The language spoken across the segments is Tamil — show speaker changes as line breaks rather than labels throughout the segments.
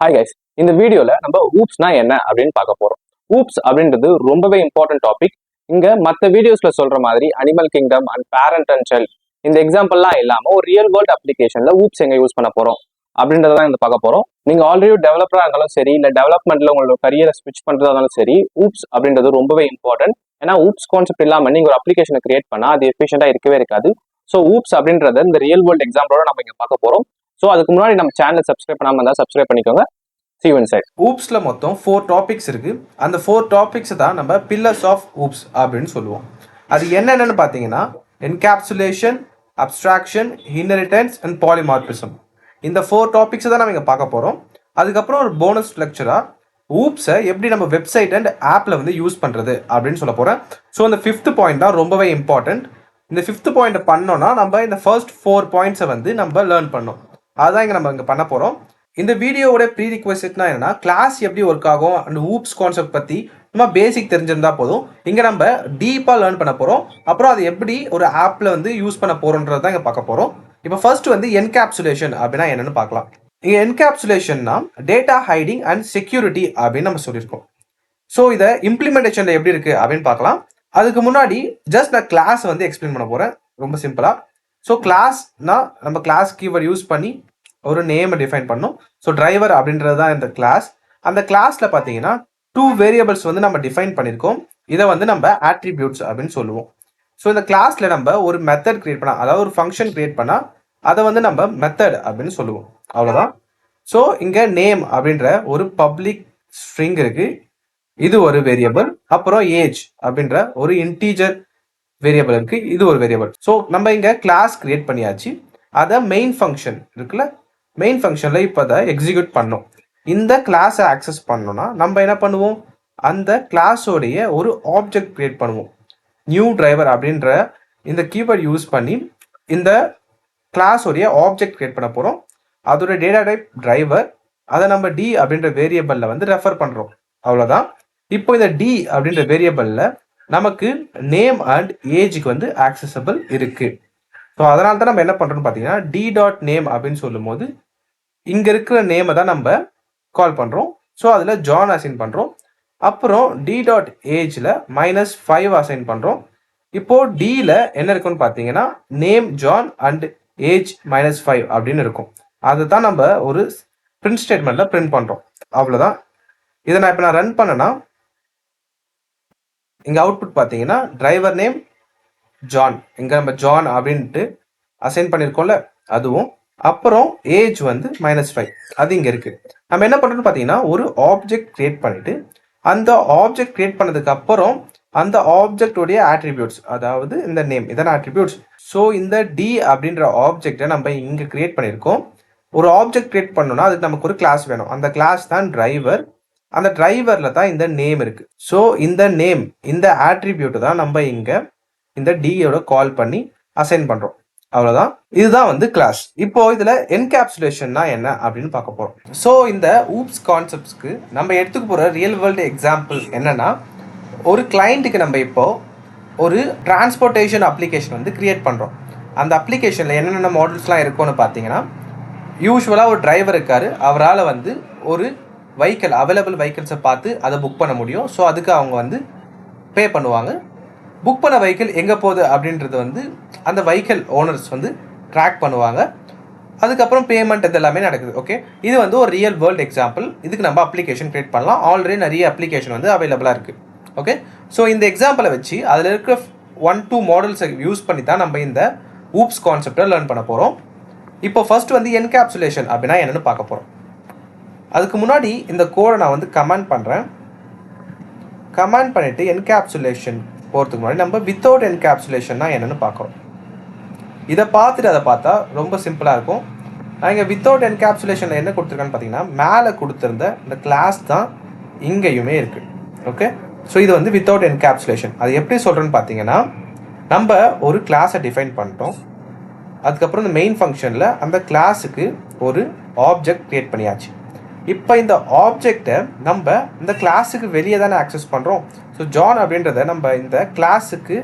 ஹாய் கைஸ், இந்த வீடியோல நம்ம ஊப்ஸ்னா என்ன அப்படின்னு பார்க்க போறோம். ஊப்ஸ் அப்படின்றது ரொம்பவே இம்பார்ட்டன்ட் டாபிக். இங்க மற்ற வீடியோஸ்ல சொல்ற மாதிரி animal kingdom and parent and child இந்த எக்ஸாம்பிள்லாம் இல்லாம ஒரு ரியல் வேர்ல்ட் அப்ளிகேஷன்ல ஊப்ஸ் எங்க யூஸ் பண்ண போறோம் அப்படின்றதான் இந்த பார்க்க போறோம். நீங்க ஆல்ரெடி டெவலப்பரா இருந்தாலும் சரி, இல்ல டெவலப்மெண்ட்ல உங்களோட கரியரை ஸ்விட்ச் பண்றதா இருந்தாலும் சரி, ஊப்ஸ் அப்படின்றது ரொம்பவே இம்பார்ட்டன்ட். ஏன்னா ஊப்ஸ் கான்செப்ட் இல்லாம நீங்க ஒரு அப்ளிகேஷனை கிரியேட் பண்ணா அது எஃபிஷியண்டா இருக்கவே இருக்காது. ஸோ ஊப்ஸ் அப்படின்றத இந்த ரியல் வேர்ல்ட் எக்ஸாம்பிளோட நம்ம இங்க பார்க்க போறோம். ஸோ அதுக்கு முன்னாடி நம்ம சேனல் சப்ஸ்கிரைப் பண்ணாம இருந்தால் சப்ஸ்கிரைப் பண்ணிக்கோங்க. See you inside.
ஊப்ஸ்ல மொத்தம் 4 டாபிக்ஸ் இருக்கு. அந்த 4 டாபிக்ஸ் தான் நம்ம பில்லர்ஸ் ஆஃப் ஊப்ஸ் அப்படின்னு சொல்லுவோம். அது என்னென்னு பார்த்தீங்கன்னா encapsulation, abstraction, inheritance and polymorphism. இந்த 4 டாபிக்ஸ் தான் நம்ம இங்கே பார்க்க போகிறோம். அதுக்கப்புறம் ஒரு போனஸ் லெக்சராக ஊப்ஸை எப்படி நம்ம வெப்சைட் அண்ட் ஆப்பில் வந்து யூஸ் பண்ணுறது அப்படின்னு சொல்ல போகிறேன். ஸோ இந்த 5th பாயிண்ட் தான் ரொம்பவே இம்பார்ட்டன்ட். இந்த 5th பாயிண்ட்டை பண்ணோன்னா நம்ம இந்த ஃபர்ஸ்ட் 4 பாயிண்ட்ஸை வந்து நம்ம லேர்ன் பண்ணோம். அதுதான் இங்கே நம்ம இங்கே பண்ண போகிறோம். இந்த வீடியோவோட ப்ரீ ரிக்வெஸ்ட்னா என்னன்னா, கிளாஸ் எப்படி ஒர்க் ஆகும் அண்ட் ஊப்ஸ் கான்செப்ட் பற்றி நம்ம பேசிக் தெரிஞ்சிருந்தா போதும். இங்கே நம்ம டீப்பாக லேர்ன் பண்ண போகிறோம். அப்புறம் அது எப்படி ஒரு ஆப்பில் வந்து யூஸ் பண்ண போகிறோன்றது தான் இங்கே பார்க்க போகிறோம். இப்போ ஃபர்ஸ்ட் வந்து என்கேப்சுலேஷன் அப்படின்னா என்னன்னு பார்க்கலாம். இங்கே என்கேப்சுலேஷன்னா டேட்டா ஹைடிங் அண்ட் செக்யூரிட்டி அப்படின்னு நம்ம சொல்லியிருக்கோம். ஸோ இதை இம்ப்ளிமெண்டேஷனில் எப்படி இருக்குது அப்படின்னு பார்க்கலாம். அதுக்கு முன்னாடி ஜஸ்ட் நான் கிளாஸ் வந்து எக்ஸ்பிளைன் பண்ண போகிறேன் ரொம்ப சிம்பிளாக. ஸோ கிளாஸ்னா நம்ம கிளாஸ் கீவேர்ட் யூஸ் பண்ணி ஒரு நேமை டிஃபைன் பண்ணோம். ஸோ டிரைவர் அப்படின்றது தான் இந்த கிளாஸ். அந்த கிளாஸில் பார்த்தீங்கன்னா 2 வேரியபிள்ஸ் வந்து நம்ம டிஃபைன் பண்ணியிருக்கோம். இதை வந்து நம்ம ஆட்ரிபியூட்ஸ் அப்படின்னு சொல்லுவோம். ஸோ இந்த கிளாஸில் நம்ம ஒரு மெத்தட் கிரியேட் பண்ணால், அதாவது ஒரு ஃபங்க்ஷன் கிரியேட் பண்ணால் அதை வந்து நம்ம மெத்தட் அப்படின்னு சொல்லுவோம். அவ்வளோதான். ஸோ இங்கே நேம் அப்படின்ற ஒரு பப்ளிக் ஸ்ட்ரிங் இருக்கு, இது ஒரு வேரியபிள். அப்புறம் ஏஜ் அப்படின்ற ஒரு இன்டீஜர் வேரியபிள் இருக்கு, இது ஒரு வேரியபிள். ஸோ நம்ம இங்கே கிளாஸ் கிரியேட் பண்ணியாச்சு. அதை மெயின் ஃபங்க்ஷன் இருக்குல்ல, மெயின் ஃபங்க்ஷனில் இப்போ அதை எக்ஸிக்யூட் பண்ணோம். இந்த கிளாஸை ஆக்சஸ் பண்ணோம்னா நம்ம என்ன பண்ணுவோம், அந்த கிளாஸோடைய ஒரு ஆப்ஜெக்ட் கிரியேட் பண்ணுவோம். நியூ டிரைவர் அப்படின்ற இந்த கீவேர்ட் யூஸ் பண்ணி இந்த கிளாஸோடைய ஆப்ஜெக்ட் கிரியேட் பண்ண போகிறோம். அதோட டேட்டா டைப் டிரைவர், அதை நம்ம டி அப்படின்ற வேரியபிளில் வந்து ரெஃபர் பண்ணுறோம். அவ்வளோதான். இப்போ இந்த டி அப்படின்ற வேரியபிளில் நமக்கு நேம் அண்ட் ஏஜுக்கு வந்து ஆக்சசபிள் இருக்குது. ஸோ அதனால தான் நம்ம என்ன பண்ணுறோம்னு பார்த்தீங்கன்னா டி டாட் நேம் அப்படின்னு சொல்லும் போது இங்கே இருக்கிற நேமை தான் நம்ம கால் பண்ணுறோம். ஸோ அதில் ஜான் அசைன் பண்ணுறோம். அப்புறம் டி டாட் ஏஜில் -5 அசைன் பண்ணுறோம். இப்போது டியில் என்ன இருக்குன்னு பார்த்தீங்கன்னா நேம் ஜான் அண்ட் ஏஜ் -5 அப்படின்னு இருக்கும். அதை தான் நம்ம ஒரு பிரிண்ட் ஸ்டேட்மெண்ட்டில் பிரிண்ட் பண்ணுறோம். அவ்வளோதான். இதை நான் இப்போ ரன் பண்ணேன்னா இங்கே அவுட்புட் பார்த்தீங்கன்னா டிரைவர் நேம் ஜான், இங்கே நம்ம ஜான் அப்படின்ட்டு அசைன் பண்ணியிருக்கோம்ல அதுவும், அப்புறம் ஏஜ் வந்து -5 அது இங்கே இருக்குது. நம்ம என்ன பண்ணுறோம்னு பார்த்தீங்கன்னா ஒரு ஆப்ஜெக்ட் கிரியேட் பண்ணிவிட்டு அந்த ஆப்ஜெக்ட் கிரியேட் பண்ணதுக்கு அப்புறம் அந்த ஆப்ஜெக்டோடைய ஆட்ரிபியூட்ஸ், அதாவது இந்த நேம் இதன் ஆட்ரிபியூட்ஸ். ஸோ இந்த டி அப்படின்ற ஆப்ஜெக்டை நம்ம இங்கே கிரியேட் பண்ணியிருக்கோம். ஒரு ஆப்ஜெக்ட் கிரியேட் பண்ணோம்னா அதுக்கு நமக்கு ஒரு கிளாஸ் வேணும். அந்த கிளாஸ் தான் டிரைவர். அந்த டிரைவரில் தான் இந்த நேம் இருக்குது. ஸோ இந்த நேம், இந்த ஆட்ரிபியூட்டை தான் நம்ம இங்கே இந்த டியோட கால் பண்ணி அசைன் பண்ணுறோம். அவ்வளோதான். இதுதான் வந்து கிளாஸ். இப்போ இதில் என்கேப்சுலேஷன்னா என்ன அப்படின்னு பார்க்க போகிறோம். ஸோ இந்த ஊப்ஸ் கான்செப்ட்ஸ்க்கு நம்ம எடுத்துக்க போகிற ரியல் வேர்ல்டு எக்ஸாம்பிள் என்னென்னா, ஒரு கிளைண்ட்டுக்கு நம்ம இப்போ ஒரு டிரான்ஸ்போர்ட்டேஷன் அப்ளிகேஷன் வந்து கிரியேட் பண்ணுறோம். அந்த அப்ளிகேஷனில் என்னென்ன மாடல்ஸ்லாம் இருக்கும்னு பார்த்தீங்கன்னா, யூஸ்வலாக ஒரு டிரைவர் இருக்கார், அவரால் வந்து ஒரு வெஹிக்கிள் அவைலபிள் வெஹிக்கிள்ஸை பார்த்து அதை புக் பண்ண முடியும். ஸோ அதுக்கு அவங்க வந்து பே பண்ணுவாங்க. புக் பண்ண வெஹிக்கிள் எங்கே போகுது அப்படின்றது வந்து அந்த வெஹிக்கிள் ஓனர்ஸ் வந்து ட்ராக் பண்ணுவாங்க. அதுக்கப்புறம் பேமெண்ட் இது எல்லாமே நடக்குது. ஓகே, இது வந்து ஒரு ரியல் வேர்ல்டு எக்ஸாம்பிள். இதுக்கு நம்ம அப்ளிகேஷன் கிரியேட் பண்ணலாம். ஆல்ரெடி நிறைய அப்ளிகேஷன் வந்து அவைலபிளாக இருக்குது. ஓகே, ஸோ இந்த எக்ஸாம்பிளை வச்சு அதில் இருக்கிற 1-2 மாடல்ஸை யூஸ் பண்ணி தான் நம்ம இந்த ஊப்ஸ் கான்செப்டை லேர்ன் பண்ண போகிறோம். இப்போ ஃபர்ஸ்ட் வந்து என்கேப்சுலேஷன் அப்படின்னா என்னென்னு பார்க்க போகிறோம். அதுக்கு முன்னாடி இந்த கோடை நான் வந்து கமெண்ட் பண்ணுறேன். கமெண்ட் பண்ணிவிட்டு என்கேப்சுலேஷன் போகிறதுக்கு முன்னாடி நம்ம வித்தவுட் என்கேப்சுலேஷன்னா என்னென்னு பார்க்குறோம். இதை பார்த்துட்டு அதை பார்த்தா ரொம்ப சிம்பிளாக இருக்கும். நான் இங்கே வித்தவுட் என்கேப்சுலேஷனில் என்ன கொடுத்துருக்கேன்னு பார்த்தீங்கன்னா, மேலே கொடுத்துருந்த இந்த கிளாஸ் தான் இங்கேயுமே இருக்குது. ஓகே, ஸோ இது வந்து வித்தவுட் என்கேப்சுலேஷன். அது எப்படி சொல்கிறேன்னு பார்த்தீங்கன்னா, நம்ம ஒரு கிளாஸை டிஃபைன் பண்ணிட்டோம். அதுக்கப்புறம் இந்த மெயின் ஃபங்க்ஷனில் அந்த கிளாஸுக்கு ஒரு ஆப்ஜெக்ட் க்ரியேட் பண்ணியாச்சு. இப்போ இந்த ஆப்ஜெக்டை நம்ம இந்த கிளாஸுக்கு வெளியே தானே ஆக்சஸ் பண்ணுறோம். ஸோ ஜான் அப்படின்றத நம்ம இந்த கிளாஸுக்கு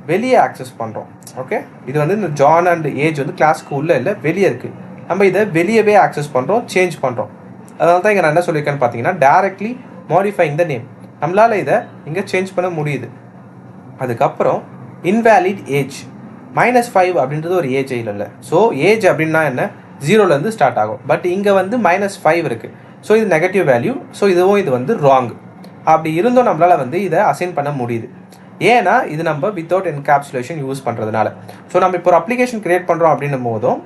வெளியே ஆக்சஸ் பண்ணுறோம். ஓகே, இது வந்து இந்த ஜான் அண்ட் ஏஜ் வந்து கிளாஸுக்கு உள்ளே இல்லை, வெளியே இருக்குது. நம்ம இதை வெளியவே ஆக்சஸ் பண்ணுறோம், சேஞ்ச் பண்ணுறோம். அதனால தான் இங்கே நான் என்ன சொல்லியிருக்கேன்னு பார்த்தீங்கன்னா டைரக்ட்லி மாடிஃபைங் த நேம். நம்மளால் இதை இங்கே சேஞ்ச் பண்ண முடியுது. அதுக்கப்புறம் இன்வேலிட் ஏஜ் -5 அப்படின்றது ஒரு ஏஜ் இல்லை. ஸோ ஏஜ் அப்படின்னா என்ன, 0லேருந்து ஸ்டார்ட் ஆகும். பட் இங்கே வந்து -5 இருக்குது. ஸோ இது நெகட்டிவ் வேல்யூ. ஸோ இது வந்து ராங். அப்படி இருந்தும் நம்மளால் வந்து இதை அசைன் பண்ண முடியுது. ஏன்னா இது நம்ம வித்தவுட் என்கேப்சுலேஷன் யூஸ் பண்ணுறதுனால. ஸோ நம்ம இப்போ ஒரு அப்ளிகேஷன் க்ரியேட் பண்ணுறோம் அப்படின்னும் போதும்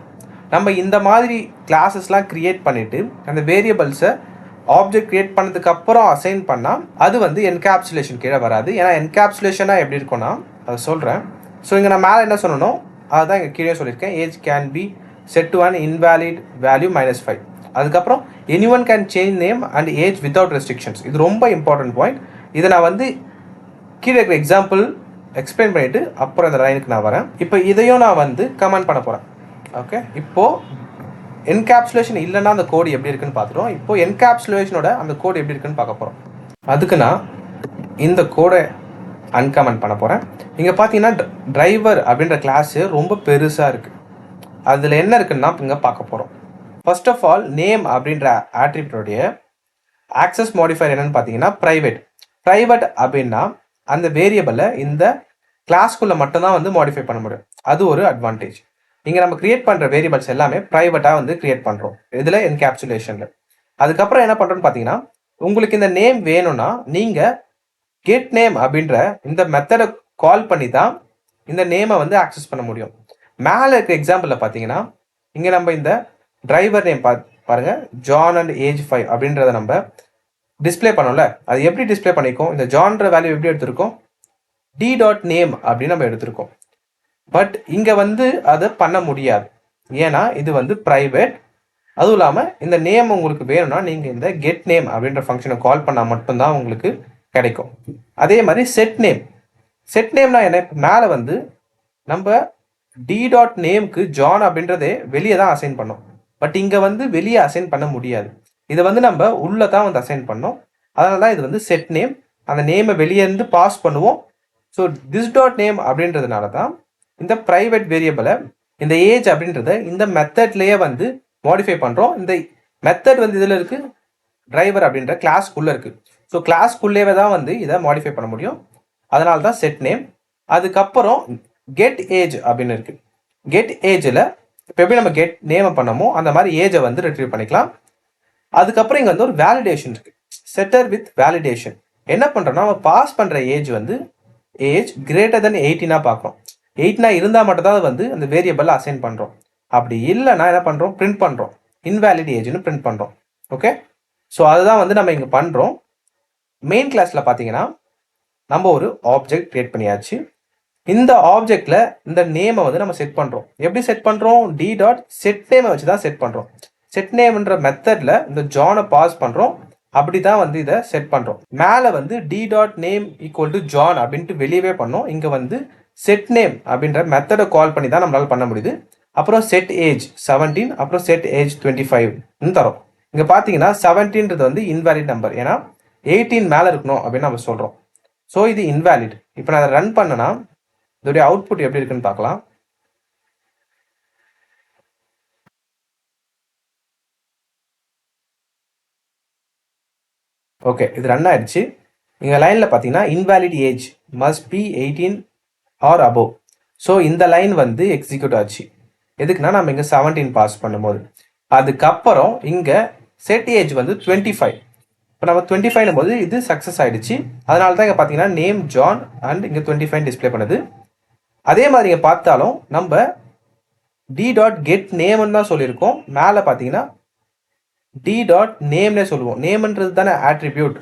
நம்ம இந்த மாதிரி கிளாஸஸ்லாம் க்ரியேட் பண்ணிவிட்டு அந்த வேரியபிள்ஸை ஆப்ஜெக்ட் க்ரியேட் பண்ணதுக்கப்புறம் அசைன் பண்ணால் அது வந்து என்கேப்சுலேஷன் கீழே வராது. ஏன்னா என்கேப்சுலேஷனாக எப்படி இருக்கும்னா அதை சொல்கிறேன். ஸோ இங்கே நான் மேலே என்ன சொல்லணும் அதுதான் இங்கே கீழே சொல்லியிருக்கேன். Age can be set to an invalid value -5. அதுக்கப்புறம் anyone can change name and age without restrictions. இது ரொம்ப இம்பார்ட்டன்ட் பாயிண்ட். இதை நான் வந்து கீழே இருக்கிற எக்ஸாம்பிள் எக்ஸ்பிளைன் பண்ணிவிட்டு அப்புறம் இந்த லைனுக்கு நான் வரேன். இப்போ இதையும் நான் வந்து கமெண்ட் பண்ண போகிறேன். ஓகே, இப்போது என்கேப்சுலேஷன் இல்லைன்னா அந்த கோடு எப்படி இருக்குன்னு பார்த்துட்டோம். இப்போது என்கேப்சுலேஷனோட அந்த கோடு எப்படி இருக்குன்னு பார்க்க போகிறோம். அதுக்கு நான் இந்த கோடை அன்கமெண்ட் பண்ண போகிறேன். இங்கே பார்த்தீங்கன்னா டிரைவர் அப்படின்ற கிளாஸு ரொம்ப பெருசாக இருக்குது. அதில் என்ன இருக்குன்னா இங்கே பார்க்க போகிறோம். ஃபர்ஸ்ட் ஆஃப் ஆல் நேம் அப்படின்ற ஆட்ரிபியூட்டோடைய ஆக்சஸ் மாடிஃபையர் என்னன்னு பார்த்தீங்கன்னா ப்ரைவேட் அப்படின்னா அந்த வேரியபிளை இந்த கிளாஸ்க்குள்ளே மட்டும்தான் வந்து மாடிஃபை பண்ண முடியும். அது ஒரு அட்வான்டேஜ். இங்கே நம்ம கிரியேட் பண்ணுற வேரியபிள்ஸ் எல்லாமே ப்ரைவேட்டாக வந்து கிரியேட் பண்ணுறோம் இதில் என்கேப்சுலேஷனில். அதுக்கப்புறம் என்ன பண்ணுறோன்னு பார்த்தீங்கன்னா உங்களுக்கு இந்த நேம் வேணும்னா நீங்கள் கெட் நேம் அப்படின்ற இந்த மெத்தடை கால் பண்ணி தான் இந்த நேமை வந்து ஆக்சஸ் பண்ண முடியும். மேலே இருக்க எக்ஸாம்பிளில் பார்த்தீங்கன்னா இங்கே நம்ம இந்த டிரைவர் நேம் பாருங்கள் ஜான் அண்ட் ஏஜ் 5 அப்படின்றத நம்ம டிஸ்பிளே பண்ணோம்ல. அது எப்படி டிஸ்பிளே பண்ணியிருக்கோம், இந்த ஜான்ற வேல்யூ எப்படி எடுத்திருக்கோம், d.name அப்படின்னு நம்ம எடுத்திருக்கோம். பட் இங்கே வந்து அதை பண்ண முடியாது. ஏன்னா இது வந்து ப்ரைவேட். அதுவும் இல்லாமல் இந்த நேம் உங்களுக்கு வேணும்னா நீங்கள் இந்த கெட் நேம் அப்படின்ற ஃபங்க்ஷனை கால் பண்ணால் மட்டும்தான் உங்களுக்கு கிடைக்கும். அதே மாதிரி செட் நேம்னா என்ன, மேலே வந்து நம்ம d.nameக்கு ஜான் அப்படின்றதே வெளியே தான் அசைன் பண்ணோம். பட் இங்கே வந்து வெளியே அசைன் பண்ண முடியாது. இதை வந்து நம்ம உள்ளே தான் வந்து அசைன் பண்ணோம். அதனால தான் இது வந்து செட் நேம். அந்த நேமை வெளியே இருந்து பாஸ் பண்ணுவோம். ஸோ this.name அப்படின்றதுனால தான் இந்த ப்ரைவேட் வேரியபிளை இந்த ஏஜ் அப்படின்றத இந்த மெத்தட்லேயே வந்து மாடிஃபை பண்ணுறோம். இந்த மெத்தட் வந்து இதில் இருக்குது, டிரைவர் அப்படின்ற கிளாஸ்க்குள்ளே இருக்குது. ஸோ கிளாஸ்க்குள்ளேயே தான் வந்து இதை மாடிஃபை பண்ண முடியும். அதனால தான் செட் நேம். அதுக்கப்புறம் கெட் ஏஜ் அப்படின்னு இருக்குது. கெட் ஏஜில் இப்போ எப்படி நம்ம கெட் நேமை பண்ணமோ அந்த மாதிரி ஏஜை வந்து ரிட்ரீவ் பண்ணிக்கலாம். அதுக்கப்புறம் இங்கே வந்து ஒரு வேலிடேஷன் இருக்குது, செட்டர் வித் வேலிடேஷன். என்ன பண்ணுறோம்னா நம்ம பாஸ் பண்ணுற ஏஜ் வந்து ஏஜ் கிரேட்டர் தென் 18 பார்க்குறோம். 18 இருந்தால் மட்டும்தான் வந்து அந்த வேரியபிள் அசைன் பண்ணுறோம். அப்படி இல்லைன்னா என்ன பண்ணுறோம், பிரிண்ட் பண்ணுறோம், இன்வேலிட் ஏஜ்னு பிரிண்ட் பண்ணுறோம். ஓகே, ஸோ அதுதான் வந்து நம்ம இங்கே பண்ணுறோம். மெயின் கிளாஸில் பார்த்தீங்கன்னா நம்ம ஒரு ஆப்ஜெக்ட் கிரியேட் பண்ணியாச்சு. இந்த ஆப்ஜெக்டில் இந்த நேமை வந்து நம்ம செட் பண்ணுறோம். எப்படி செட் பண்ணுறோம், d.set நேமை வச்சு தான் செட் பண்ணுறோம். செட் நேம்ன்ற மெத்தடில் இந்த ஜானை பாஸ் பண்ணுறோம். அப்படி தான் வந்து இதை செட் பண்ணுறோம். மேலே வந்து d.name = ஜான் அப்படின்ட்டு வெளியவே பண்ணோம். இங்கே வந்து செட் நேம் அப்படின்ற மெத்தடை கால் பண்ணி தான் நம்மளால் பண்ண முடியுது. அப்புறம் செட் ஏஜ் 17, அப்புறம் செட் ஏஜ் 25 தரோம். இங்கே பார்த்தீங்கன்னா 17ன்றது வந்து இன்வேலிட் நம்பர். ஏன்னா 18 மேலே இருக்கணும் அப்படின்னு நம்ம சொல்கிறோம். ஸோ இது இன்வேலிட். இப்போ நான் அதை ரன் பண்ணனா இதோடைய அவுட்புட் எப்படி இருக்குன்னு பார்க்கலாம். ஓகே, இது ரன் ஆயிடுச்சு. இங்கே லைனில் பார்த்தீங்கன்னா invalid age must be 18 R above. So இந்த லைன் வந்து எக்ஸிக்யூட் ஆச்சு. எதுக்குன்னா நம்ம இங்கே 17 பாஸ் பண்ணும்போது. அதுக்கப்புறம் இங்கே செட் ஏஜ் வந்து 25. இப்போ நம்ம 25 போது இது சக்ஸஸ் ஆகிடுச்சு. அதனால தான் இங்கே பார்த்தீங்கன்னா நேம் ஜான் அண்ட் இங்கே 25 டிஸ்பிளே பண்ணுது. அதே மாதிரி இங்கே பார்த்தாலும் நம்ம d.getNameன்னு தான் சொல்லியிருக்கோம். மேலே பார்த்தீங்கன்னா d.nameனே சொல்லுவோம். நேம்ன்றது தானே ஆட்ரிபியூட்.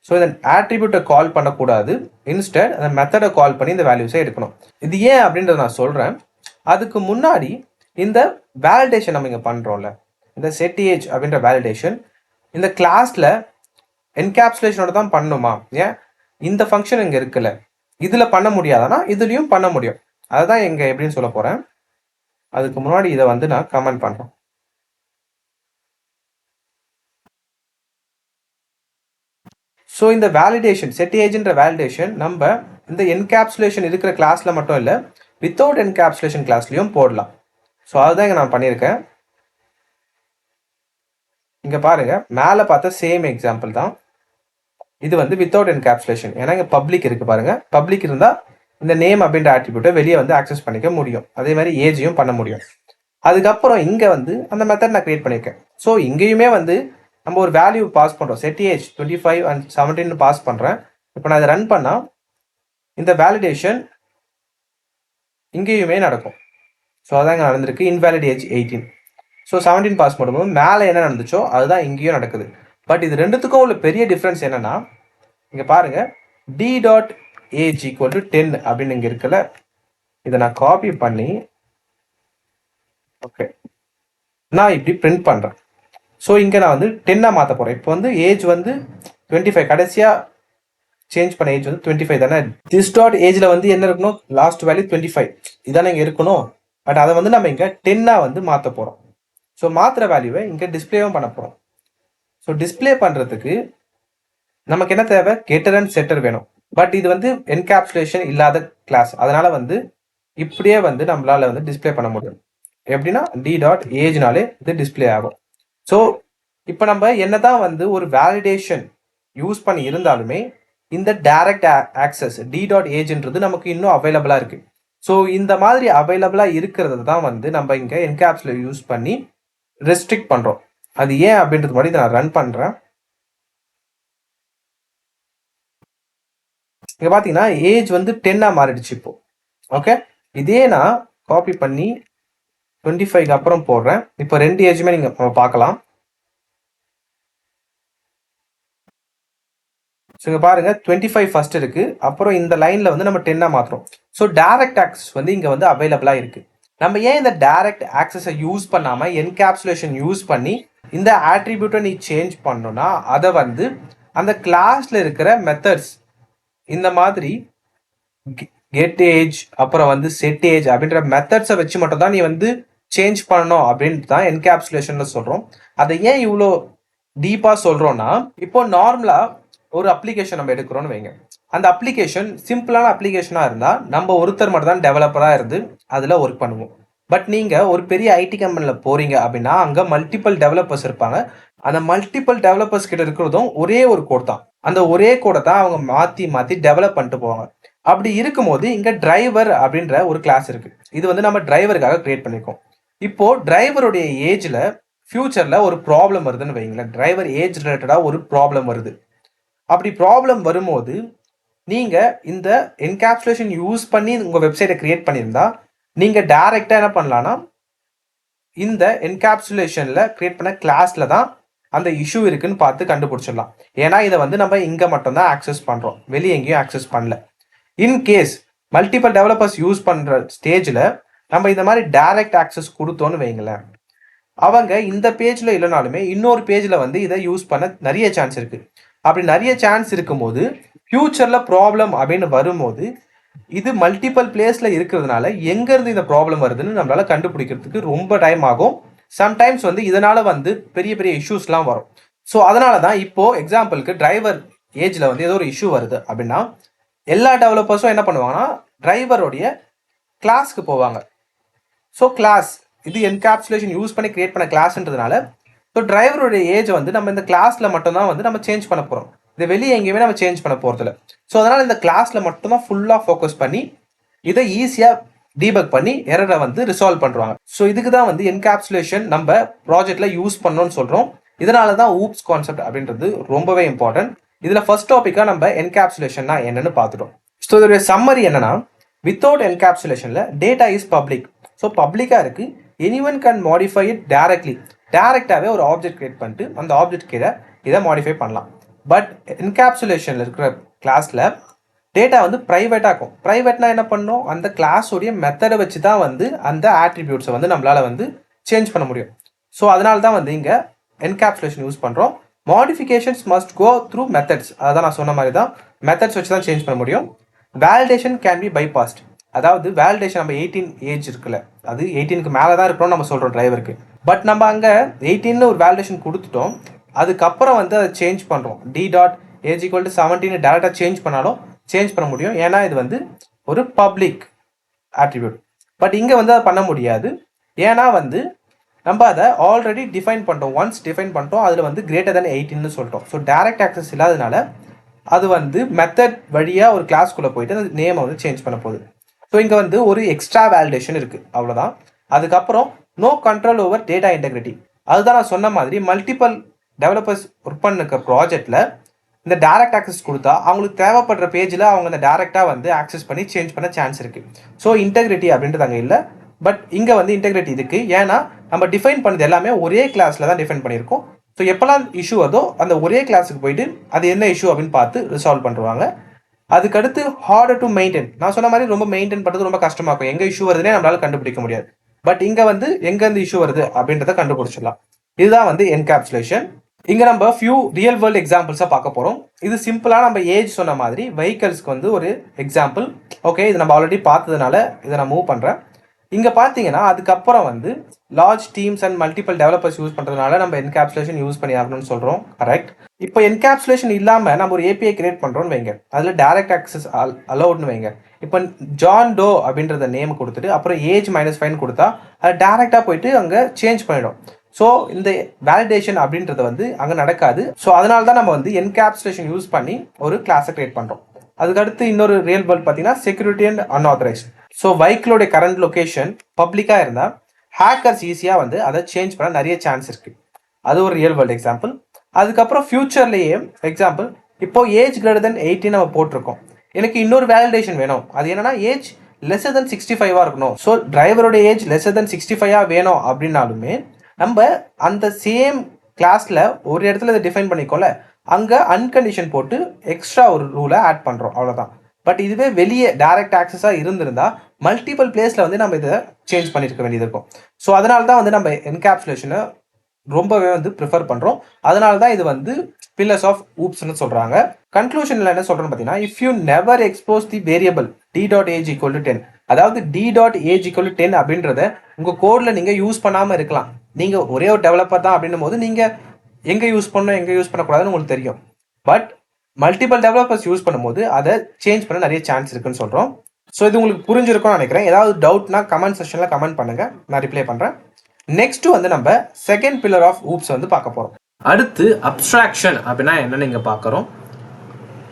ஸோ இந்த ஆட்ரிபியூட்டை கால் பண்ணக்கூடாது. இன்ஸ்டெட் அந்த மெத்தடை கால் பண்ணி இந்த வேல்யூஸை எடுக்கணும். இது ஏன் அப்படின்றத நான் சொல்கிறேன். அதுக்கு முன்னாடி இந்த வேலிடேஷன் நம்ம இங்கே பண்ணுறோம்ல, இந்த செட் ஏஜ் அப்படின்ற வேலிடேஷன் இந்த கிளாஸில் என்கேப்சுலேஷனோட தான் பண்ணணுமா? ஏன் இந்த ஃபங்க்ஷன் இங்கே இருக்குல்ல, இதில் பண்ண முடியாதானா இதுலேயும் பண்ண முடியும். அதை தான் இங்கே எப்படின்னு சொல்ல போகிறேன். அதுக்கு முன்னாடி இதை வந்து நான் கமெண்ட் பண்ணுறேன். ஸோ இந்த வேலிடேஷன் செட் ஏஜ்ன்ற வேலிடேஷன் நம்ம இந்த என்கேப்சுலேஷன் இருக்கிற கிளாஸில் மட்டும் இல்லை, வித்தவுட் என்கேப்சுலேஷன் கிளாஸ்லையும் போடலாம். ஸோ அதுதான் இங்கே நான் பண்ணியிருக்கேன். இங்கே பாருங்க மேலே பார்த்த சேம் எக்ஸாம்பிள் தான். இது வந்து வித்தவுட் என்கேப்சுலேஷன். ஏன்னா இங்கே பப்ளிக் இருக்குது பாருங்க. பப்ளிக் இருந்தால் இந்த நேம் அப்படின்ற ஆட்ரிபியூட்டை வெளியே வந்து ஆக்சஸ் பண்ணிக்க முடியும். அதே மாதிரி ஏஜையும் பண்ண முடியும். அதுக்கப்புறம் இங்கே வந்து அந்த மெத்தட் நான் கிரியேட் பண்ணியிருக்கேன். ஸோ இங்கேயுமே வந்து நம்ம ஒரு வேல்யூ பாஸ் பண்ணுறோம். செட் ஏஜ் 25 and 17 பாஸ் பண்ணுறேன். இப்போ நான் இதை ரன் பண்ணால் இந்த வேலிடேஷன் இங்கேயுமே நடக்கும். ஸோ அதான் இங்கே நடந்திருக்கு. Invalid age 18. ஸோ 17 பாஸ் பண்ணும்போது மேலே என்ன நடந்துச்சோ அதுதான் இங்கேயும் நடக்குது. பட் இது ரெண்டுத்துக்கும் உள்ள பெரிய டிஃப்ரென்ஸ் என்னன்னா, இங்கே பாருங்க D dot age equal to 10 அப்படின்னு இங்கே இருக்குல்ல. இதை நான் காப்பி பண்ணி ஓகே நான் இப்படி பிரிண்ட் பண்ணுறேன். ஸோ இங்கே நான் வந்து 10 மாற்ற போகிறேன். இப்போ வந்து ஏஜ் வந்து 25, கடைசியாக சேஞ்ச் பண்ண ஏஜ் வந்து 25 தானே. திஸ் டாட் ஏஜில் வந்து என்ன இருக்கணும், லாஸ்ட் வேல்யூ 25 இதானே இங்கே இருக்கணும். பட் அதை வந்து நம்ம இங்கே 10 வந்து மாற்ற போகிறோம். ஸோ மாற்றுற வேல்யூவை இங்கே டிஸ்பிளேவும் பண்ண போகிறோம். ஸோ டிஸ்பிளே பண்ணுறதுக்கு நமக்கு என்ன தேவை, கெட்டர் அண்ட் செட்டர் வேணும். பட் இது வந்து என்கேப்சுலேஷன் இல்லாத கிளாஸ், அதனால வந்து இப்படியே வந்து நம்மளால வந்து டிஸ்பிளே பண்ண முடியும். எப்படின்னா டி டாட் ஏஜ்னாலே இது டிஸ்பிளே ஆகும். ஸோ இப்போ நம்ம என்னதான் வந்து ஒரு வேலிடேஷன் யூஸ் பண்ணி இருந்தாலுமே இந்த டைரக்ட் ஆக்சஸ் டி டாட் ஏஜ்ன்றது நமக்கு இன்னும் அவைலபிளாக இருக்கு. ஸோ இந்த மாதிரி அவைலபிளாக இருக்கிறது தான் வந்து நம்ம இங்கே என்கேப்சுலேட் யூஸ் பண்ணி ரெஸ்ட்ரிக்ட் பண்ணுறோம். அது ஏன் அப்படின்றது மாதிரி நான் ரன் பண்ணுறேன். இங்கே பார்த்தீங்கன்னா ஏஜ் வந்து 10 மாறிடுச்சு இப்போ. ஓகே, இதே நான் காப்பி பண்ணி 25 அப்புறம் போடுறேன். இப்போ 2 ஏஜுமே நீங்கள் பார்க்கலாம். ஸோ இங்கே பாருங்க 25 ஃபர்ஸ்ட் இருக்கு, அப்புறம் இந்த லைனில் வந்து நம்ம 10 மாற்றுறோம். ஸோ டைரக்ட் ஆக்சஸ் வந்து இங்கே வந்து அவைலபிளாக இருக்கு. நம்ம ஏன் இந்த டைரக்ட் ஆக்சஸை யூஸ் பண்ணாமல் என்கேப்சுலேஷன் யூஸ் பண்ணி இந்த ஆட்ரிபியூட்டை நீ சேஞ்ச் பண்ணணும்னா அதை வந்து அந்த கிளாஸில் இருக்கிற மெத்தட்ஸ் இந்த மாதிரி கெட் ஏஜ் அப்புறம் வந்து செட் ஏஜ் அப்படின்ற மெத்தட்ஸை வச்சு மட்டும் தான் நீ வந்து சேஞ்ச் பண்ணணும் அப்படின்ட்டு தான் என்கேப்சுலேஷன்ல சொல்கிறோம். அதை ஏன் இவ்வளோ டீப்பாக சொல்கிறோன்னா, இப்போ நார்மலாக ஒரு அப்ளிகேஷன் நம்ம எடுக்கிறோன்னு வைங்க. அந்த அப்ளிகேஷன் சிம்பிளான அப்ளிகேஷனாக இருந்தால் நம்ம ஒருத்தர் மட்டும் தான் டெவலப்பராக இருந்து அதில் ஒர்க் பண்ணுவோம். பட் நீங்கள் ஒரு பெரிய ஐடி கம்பெனியில் போகிறீங்க அப்படின்னா அங்கே மல்டிபிள் டெவலப்பர்ஸ் இருப்பாங்க. அந்த மல்டிபிள் டெவலப்பர்ஸ் கிட்ட இருக்கிறதும் ஒரே ஒரு கோட் தான். அந்த ஒரே கோடை தான் அவங்க மாற்றி டெவலப் பண்ணிட்டு போவாங்க. அப்படி இருக்கும்போது இங்கே டிரைவர் அப்படின்ற ஒரு கிளாஸ் இருக்கு. இது வந்து நம்ம டிரைவருக்காக கிரியேட் பண்ணியிருக்கோம். இப்போ டிரைவருடைய ஏஜில் ஃபியூச்சரில் ஒரு ப்ராப்ளம் வருதுன்னு வைங்களேன். டிரைவர் ஏஜ் ரிலேட்டடாக ஒரு ப்ராப்ளம் வருது. அப்படி ப்ராப்ளம் வரும்போது நீங்கள் இந்த என்கேப்சுலேஷன் யூஸ் பண்ணி உங்கள் வெப்சைட்டை கிரியேட் பண்ணியிருந்தா நீங்கள் டைரெக்டாக என்ன பண்ணலான்னா இந்த என்கேப்சுலேஷனில் கிரியேட் பண்ண கிளாஸில் தான் அந்த இஷ்யூ இருக்குன்னு பார்த்து கண்டுபிடிச்சிடலாம். ஏன்னா இதை வந்து நம்ம இங்கே மட்டும்தான் ஆக்சஸ் பண்ணுறோம், வெளியே எங்கேயும் ஆக்சஸ் பண்ணல. இன்கேஸ் மல்டிபிள் டெவலப்பர்ஸ் யூஸ் பண்ணுற ஸ்டேஜில் நம்ம இந்த மாதிரி டைரக்ட் ஆக்சஸ் கொடுத்தோன்னு வைங்களேன், அவங்க இந்த பேஜில் இல்லைனாலுமே இன்னொரு பேஜில் வந்து இதை யூஸ் பண்ண நிறைய சான்ஸ் இருக்குது. அப்படி நிறைய சான்ஸ் இருக்கும்போது ஃபியூச்சரில் ப்ராப்ளம் அப்படின்னு வரும்போது இது மல்டிபிள் பிளேஸில் இருக்கிறதுனால எங்கேருந்து இந்த ப்ராப்ளம் வருதுன்னு நம்மளால் கண்டுபிடிக்கிறதுக்கு ரொம்ப டைம் ஆகும். சம்டைம்ஸ் வந்து இதனால் வந்து பெரிய பெரிய இஷ்யூஸ்லாம் வரும். ஸோ அதனால தான் இப்போது எக்ஸாம்பிளுக்கு டிரைவர் ஏஜில் வந்து ஏதோ ஒரு இஷ்யூ வருது அப்படின்னா எல்லா டெவலப்பர்ஸும் என்ன பண்ணுவாங்கன்னா டிரைவருடைய கிளாஸ்க்கு போவாங்க. ஸோ கிளாஸ் இது என்கேப்சுலேஷன் யூஸ் பண்ணி கிரியேட் பண்ண கிளாஸ்ன்றதுனால ஸோ டிரைவருடைய ஏஜ் வந்து நம்ம இந்த கிளாஸில் மட்டும்தான் வந்து நம்ம சேஞ்ச் பண்ண போகிறோம். இதை வெளியே எங்கேயுமே நம்ம சேஞ்ச் பண்ண போகிறதில்ல. ஸோ அதனால் இந்த கிளாஸில் மட்டும்தான் ஃபுல்லாக ஃபோக்கஸ் பண்ணி இதை ஈஸியாக டீபக் பண்ணி எரரை வந்து ரிசால்வ் பண்ணுவாங்க. ஸோ இதுக்கு தான் வந்து என்கேப்சுலேஷன் நம்ம ப்ராஜெக்டில் யூஸ் பண்ணணும்னு சொல்கிறோம். இதனால தான் ஊப்ஸ் கான்செப்ட் அப்படின்றது ரொம்பவே இம்பார்ட்டன்ட். இதில் ஃபர்ஸ்ட் டாப்பிக்காக நம்ம என்கேப்சுலேஷன்னா என்னன்னு பார்த்துட்டோம். ஸோ இதோடைய சம்மரி என்னன்னா, வித்தவுட் என்கேப்சுலேஷனில் டேட்டா இஸ் பப்ளிக். ஸோ பப்ளிக்காக இருக்குது, anyone can modify it directly. டைரெக்டாகவே ஒரு ஆப்ஜெக்ட் கிரியேட் பண்ணிட்டு அந்த ஆப்ஜெக்ட் கீழே இதை மாடிஃபை பண்ணலாம். பட் என்கேப்சுலேஷனில் இருக்கிற கிளாஸில் டேட்டா வந்து ப்ரைவேட்டாக இருக்கும். ப்ரைவேட்னா என்ன பண்ணணும், அந்த கிளாஸோடைய மெத்தடை வச்சு தான் வந்து அந்த ஆட்ரிபியூட்ஸை வந்து நம்மளால் வந்து சேஞ்ச் பண்ண முடியும். ஸோ அதனால தான் வந்து இங்கே என்கேப்சுலேஷன் யூஸ் பண்ணுறோம். Modifications must go through methods. அதான் நான் சொன்ன மாதிரி தான் மெத்தட்ஸ் வச்சு தான் சேஞ்ச் பண்ண முடியும். Validation can be bypassed. அதாவது வேலிடேஷன் நம்ம 18 ஏஜ் இருக்குல்ல, அது 18க்கு மேலே தான் இருக்கணும்னு நம்ம சொல்கிறோம் டிரைவருக்கு. பட் நம்ம அங்கே 18 ஒரு வேலிடேஷன் கொடுத்துட்டோம், அதுக்கப்புறம் வந்து அதை சேஞ்ச் பண்ணுறோம். D dot age equal to 17 டேரெக்டாக சேஞ்ச் பண்ணாலும் சேஞ்ச் பண்ண முடியும், ஏன்னா இது வந்து ஒரு பப்ளிக் ஆட்ரிபியூட். பட் இங்கே வந்து அதை பண்ண முடியாது, ஏன்னா வந்து நம்ம அதை ஆல்ரெடி டிஃபைன் பண்ணிட்டோம். ஒன்ஸ் டிஃபைன் பண்ணிட்டோம், அதில் வந்து கிரேட்டர் than 18ன்னு சொல்லிட்டோம். ஸோ டைரக்ட் ஆக்சஸ் இல்லாதனால அது வந்து மெத்தட் வழியாக ஒரு கிளாஸ்க்குள்ளே போயிட்டு அந்த நேமை வந்து சேஞ்ச் பண்ண போகுது. ஸோ இங்கே வந்து ஒரு எக்ஸ்ட்ரா வேலிடேஷன் இருக்குது, அவ்வளோதான். அதுக்கப்புறம் no control over data integrity. அதுதான் நான் சொன்ன மாதிரி மல்டிபிள் டெவலப்பர்ஸ் ஒர்க் பண்ணிருக்க ப்ராஜெக்டில் இந்த டைரக்ட் ஆக்சஸ் கொடுத்தா அவங்களுக்கு தேவைப்படுற பேஜில் அவங்க இந்த டேரெக்டாக வந்து ஆக்சஸ் பண்ணி சேஞ்ச் பண்ண சான்ஸ் இருக்குது. ஸோ இன்டெகிரிட்டி அப்படின்றது அங்கே இல்லை, பட் இங்கே வந்து இன்டெகிரிட்டி இருக்குது. ஏன்னா நம்ம டிஃபைன் பண்ணது எல்லாமே ஒரே கிளாஸில் தான் டிஃபைன் பண்ணியிருக்கோம். ஸோ எப்போல்லாம் இஷ்யூ அதோ அந்த ஒரே கிளாஸுக்கு போயிட்டு அது என்ன இஷ்யூ அப்படின்னு பார்த்து ரிசால்வ் பண்ணுவாங்க. அதுக்கடுத்து ஹார்டர் டு மெயின்டைன். நான் சொன்ன மாதிரி ரொம்ப மெயின்டைன் பண்ணுறது ரொம்ப கஷ்டமாக இருக்கும். எங்கே இஷ்யூ வருதுன்னே நம்மளால கண்டுபிடிக்க முடியாது. பட் இங்கே வந்து எங்கேருந்து இஷ்யூ வருது அப்படின்றத கண்டுபிடிச்சிடலாம். இதுதான் வந்து என்கேப்சுலேஷன். இங்கே நம்ம ஃபியூ ரியல் வேர்ல்டு எக்ஸாம்பிள்ஸாக பார்க்க போகிறோம். இது சிம்பிளாக நம்ம ஏஜ் சொன்ன மாதிரி வெஹிக்கல்ஸ்க்கு வந்து ஒரு எக்ஸாம்பிள். ஓகே, இது நம்ம ஆல்ரெடி பார்த்ததுனால இதை நான் மூவ் பண்ணுறேன். இங்கே பார்த்தீங்கன்னா அதுக்கப்புறம் வந்து large teams and multiple developers use பண்ணுறதுனால நம்ம என்கேப்சுலேஷன் யூஸ் பண்ணி ஆகணும்னு சொல்கிறோம். கரெக்ட். இப்போ என்கேப்சுலேஷன் இல்லாமல் நம்ம ஒரு ஏபிஐ கிரியேட் பண்ணுறோம்னு வைங்க, அதில் டைரக்ட் ஆக்சஸ் அலௌட்னு வைங்க. இப்போ ஜான் டோ அப்படின்றத நேம் கொடுத்துட்டு அப்புறம் ஏஜ் -5 கொடுத்தா அது டேரெக்டாக போயிட்டு அங்கே சேஞ்ச் பண்ணிடும். ஸோ இந்த வேலிடேஷன் அப்படின்றது வந்து அங்கே நடக்காது. ஸோ அதனால தான் நம்ம வந்து என்கேப்சுலேஷன் யூஸ் பண்ணி ஒரு கிளாஸை கிரியேட் பண்ணுறோம். அதுக்கடுத்து இன்னொரு ரியல் வேர்ல்ட் பார்த்தீங்கன்னா செக்யூரிட்டி அண்ட் அன்ஆத்தரைஸ்ட். ஸோ வெஹிக்கிளோட கரண்ட் லொக்கேஷன் பப்ளிக்காக இருந்தால் ஹேக்கர்ஸ் ஈஸியாக வந்து அதை சேஞ்ச் பண்ண நிறைய சான்ஸ் இருக்குது. அது ஒரு ரியல் வேர்ல்டு எக்ஸாம்பிள். அதுக்கப்புறம் ஃபியூச்சர்லேயே எக்ஸாம்பிள், இப்போ ஏஜ் கிரேட்டர் than 18 நம்ம போட்டிருக்கோம். எனக்கு இன்னொரு வேலிடேஷன் வேணும். அது என்னன்னா ஏஜ் lesser than 65 இருக்கணும். ஸோ டிரைவரோட ஏஜ் lesser than 65 வேணும் அப்படின்னாலுமே நம்ம அந்த சேம் கிளாஸில் ஒரு இடத்துல இதை டிஃபைன் பண்ணிக்கோல, அங்கே அன்கண்டிஷன் போட்டு எக்ஸ்ட்ரா ஒரு ரூலை ஆட் பண்ணுறோம், அவ்வளோதான். பட் இதுவே வெளியே டைரக்ட் ஆக்சஸாக இருந்திருந்தால் மல்டிபிள் பிளேஸில் வந்து நம்ம இதை சேஞ்ச் பண்ணியிருக்க வேண்டியது இருக்கும். ஸோ அதனால தான் வந்து நம்ம என்கேப்சுலேஷனை ரொம்பவே வந்து ப்ரிஃபர் பண்ணுறோம். அதனால தான் இது வந்து பில்லர்ஸ் ஆஃப் ஊப்ஸ்ன்னு சொல்கிறாங்க. கன்க்ளூஷனில் என்ன சொல்கிறேன்னு பார்த்தீங்கன்னா, if you never expose the variable d.age = 10, அதாவது d.age = 10 அப்படின்றத உங்கள் கோடில் நீங்கள் யூஸ் பண்ணாமல் இருக்கலாம். நீங்கள் ஒரே ஒரு டெவலப்பர் தான் அப்படின்னும் போது நீங்கள் எங்கே யூஸ் பண்ணணும் எங்கே யூஸ் பண்ணக்கூடாதுன்னு உங்களுக்கு தெரியும். பட் மல்டிபிள் டெவலப்பர்ஸ் யூஸ் பண்ணும்போது அதை சேஞ்ச் பண்ண நிறைய சான்ஸ் இருக்குன்னு சொல்கிறோம். ஸோ இது உங்களுக்கு புரிஞ்சிருக்கும்னு நினைக்கிறேன். ஏதாவது டவுட்னா கமெண்ட் செக்ஷனில் கமெண்ட் பண்ணுங்கள், நான் ரிப்ளை பண்ணுறேன். நெக்ஸ்ட் வந்து நம்ம செகண்ட் பில்லர் ஆஃப் ஊப்ஸ் வந்து பார்க்க போகிறோம்.
அடுத்து அப்ஸ்ட்ராக்ஷன் அப்படின்னா என்னன்னு இங்கே பார்க்குறோம்.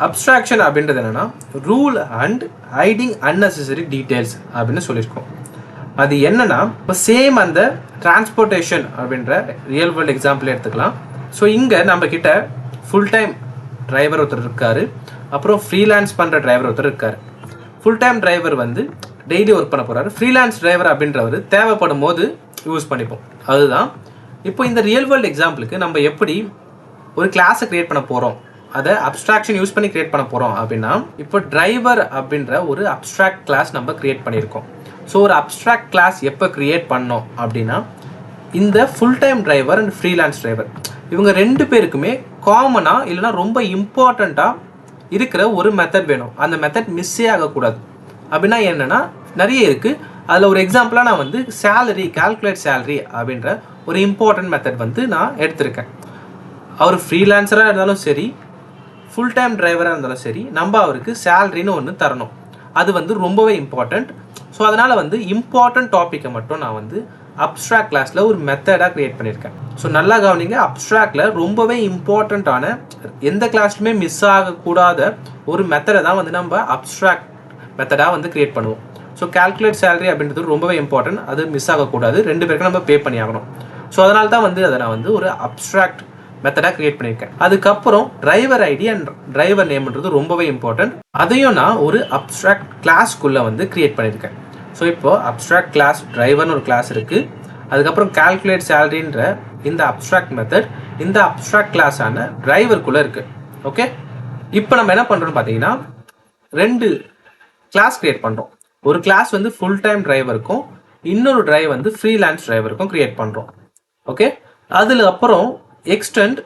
அப்ஸ்ட்ராக்ஷன் அப்படின்றது என்னன்னா rule and hiding unnecessary details அப்படின்னு சொல்லியிருக்கோம். அது என்னன்னா இப்போ சேம் அந்த டிரான்ஸ்போர்ட்டேஷன் அப்படின்ற ரியல் வேர்ல்டு எக்ஸாம்பிள் எடுத்துக்கலாம். ஸோ இங்கே நம்ம கிட்ட ஃபுல் டைம் டிரைவர் ஒருத்தர் இருக்காரு, அப்புறம் ஃப்ரீலான்ஸ் பண்ணுற டிரைவர் ஒருத்தர் இருக்காரு. ஃபுல் டைம் டிரைவர் வந்து டெய்லி ஒர்க் பண்ண போகிறாரு. ஃப்ரீலான்ஸ் டிரைவர் அப்படின்றவர் தேவைப்படும் போது யூஸ் பண்ணிப்போம். அதுதான் இப்போ இந்த ரியல் வேர்ல்டு எக்ஸாம்பிளுக்கு நம்ம எப்படி ஒரு கிளாஸை கிரியேட் பண்ண போகிறோம், அதை அப்ஸ்ட்ராக்ஷன் யூஸ் பண்ணி கிரியேட் பண்ண போகிறோம் அப்படின்னா, இப்போ டிரைவர் அப்படின்ற ஒரு அப்ஸ்ட்ராக்ட் கிளாஸ் நம்ம கிரியேட் பண்ணியிருக்கோம். ஸோ ஒரு அப்ஸ்ட்ராக்ட் கிளாஸ் எப்போ கிரியேட் பண்ணோம் அப்படின்னா, இந்த full time driver and freelance driver இவங்க ரெண்டு பேருக்குமே காமனாக இல்லைனா ரொம்ப இம்பார்ட்டண்ட்டாக இருக்கிற ஒரு மெத்தட் வேணும். அந்த மெத்தட் மிஸ்ஸே ஆகக்கூடாது. அப்படின்னா என்னென்னா நிறைய இருக்குது. அதில் ஒரு எக்ஸாம்பிளாக நான் வந்து சேலரி, கால்குலேட் சேலரி அப்படின்ற ஒரு இம்பார்ட்டன்ட் மெத்தட் வந்து நான் எடுத்திருக்கேன். அவர் ஃப்ரீலான்சராக இருந்தாலும் சரி, ஃபுல் டைம் டிரைவராக இருந்தாலும் சரி, நம்ம அவருக்கு சேலரின்னு ஒன்று தரணும். அது வந்து ரொம்பவே இம்பார்ட்டண்ட். ஸோ அதனால் வந்து இம்பார்ட்டன்ட் டாப்பிக்கை மட்டும் நான் வந்து அப்ஸ்ட்ராக்ட் கிளாஸில் ஒரு மெத்தடாக க்ரியேட் பண்ணியிருக்கேன். ஸோ நல்லா கவனிங்க, அப்ஸ்ட்ராக்டில் ரொம்பவே இம்பார்ட்டண்ட்டான எந்த கிளாஸ்லையுமே மிஸ் ஆகக்கூடாத ஒரு மெத்தடை தான் வந்து நம்ம அப்ஸ்ட்ராக்ட் மெத்தடாக வந்து க்ரியேட் பண்ணுவோம். ஸோ கால்குலேட் சேலரி அப்படின்றது ரொம்பவே இம்பார்ட்டன்ட், அது மிஸ் ஆகக்கூடாது, ரெண்டு பேருக்கும் நம்ம பே பண்ணி ஆகணும். ஸோ அதனால தான் வந்து அதை நான் வந்து ஒரு அப்ஸ்ட்ராக்ட் மெத்தடாக கிரியேட் பண்ணியிருக்கேன். அதுக்கப்புறம் டிரைவர் ஐடி அண்ட் டிரைவர் நேம்ன்றது ரொம்பவே இம்பார்ட்டன்ட், அதையும் நான் ஒரு அப்ஸ்ட்ராக்ட் கிளாஸ்க்குள்ளே வந்து கிரியேட் பண்ணியிருக்கேன். ஸோ இப்போ அப்ஸ்ட்ராக்ட் கிளாஸ் டிரைவர்னு ஒரு கிளாஸ் இருக்குது. அதுக்கப்புறம் கால்குலேட் சேலரின்ற இந்த அப்ஸ்ட்ராக்ட் மெத்தட் இந்த அப்ஸ்ட்ராக்ட் கிளாஸான டிரைவருக்குள்ளே இருக்குது. ஓகே, இப்போ நம்ம என்ன பண்ணுறோம்னு பார்த்தீங்கன்னா ரெண்டு கிளாஸ் கிரியேட் பண்ணுறோம். ஒரு கிளாஸ் வந்து ஃபுல் டைம் டிரைவருக்கும் இன்னொரு டிரைவ் வந்து ஃப்ரீலான்ஸ் டிரைவருக்கும் கிரியேட் பண்ணுறோம். ஓகே, அதில் அப்புறம் எக்ஸ்டெண்ட்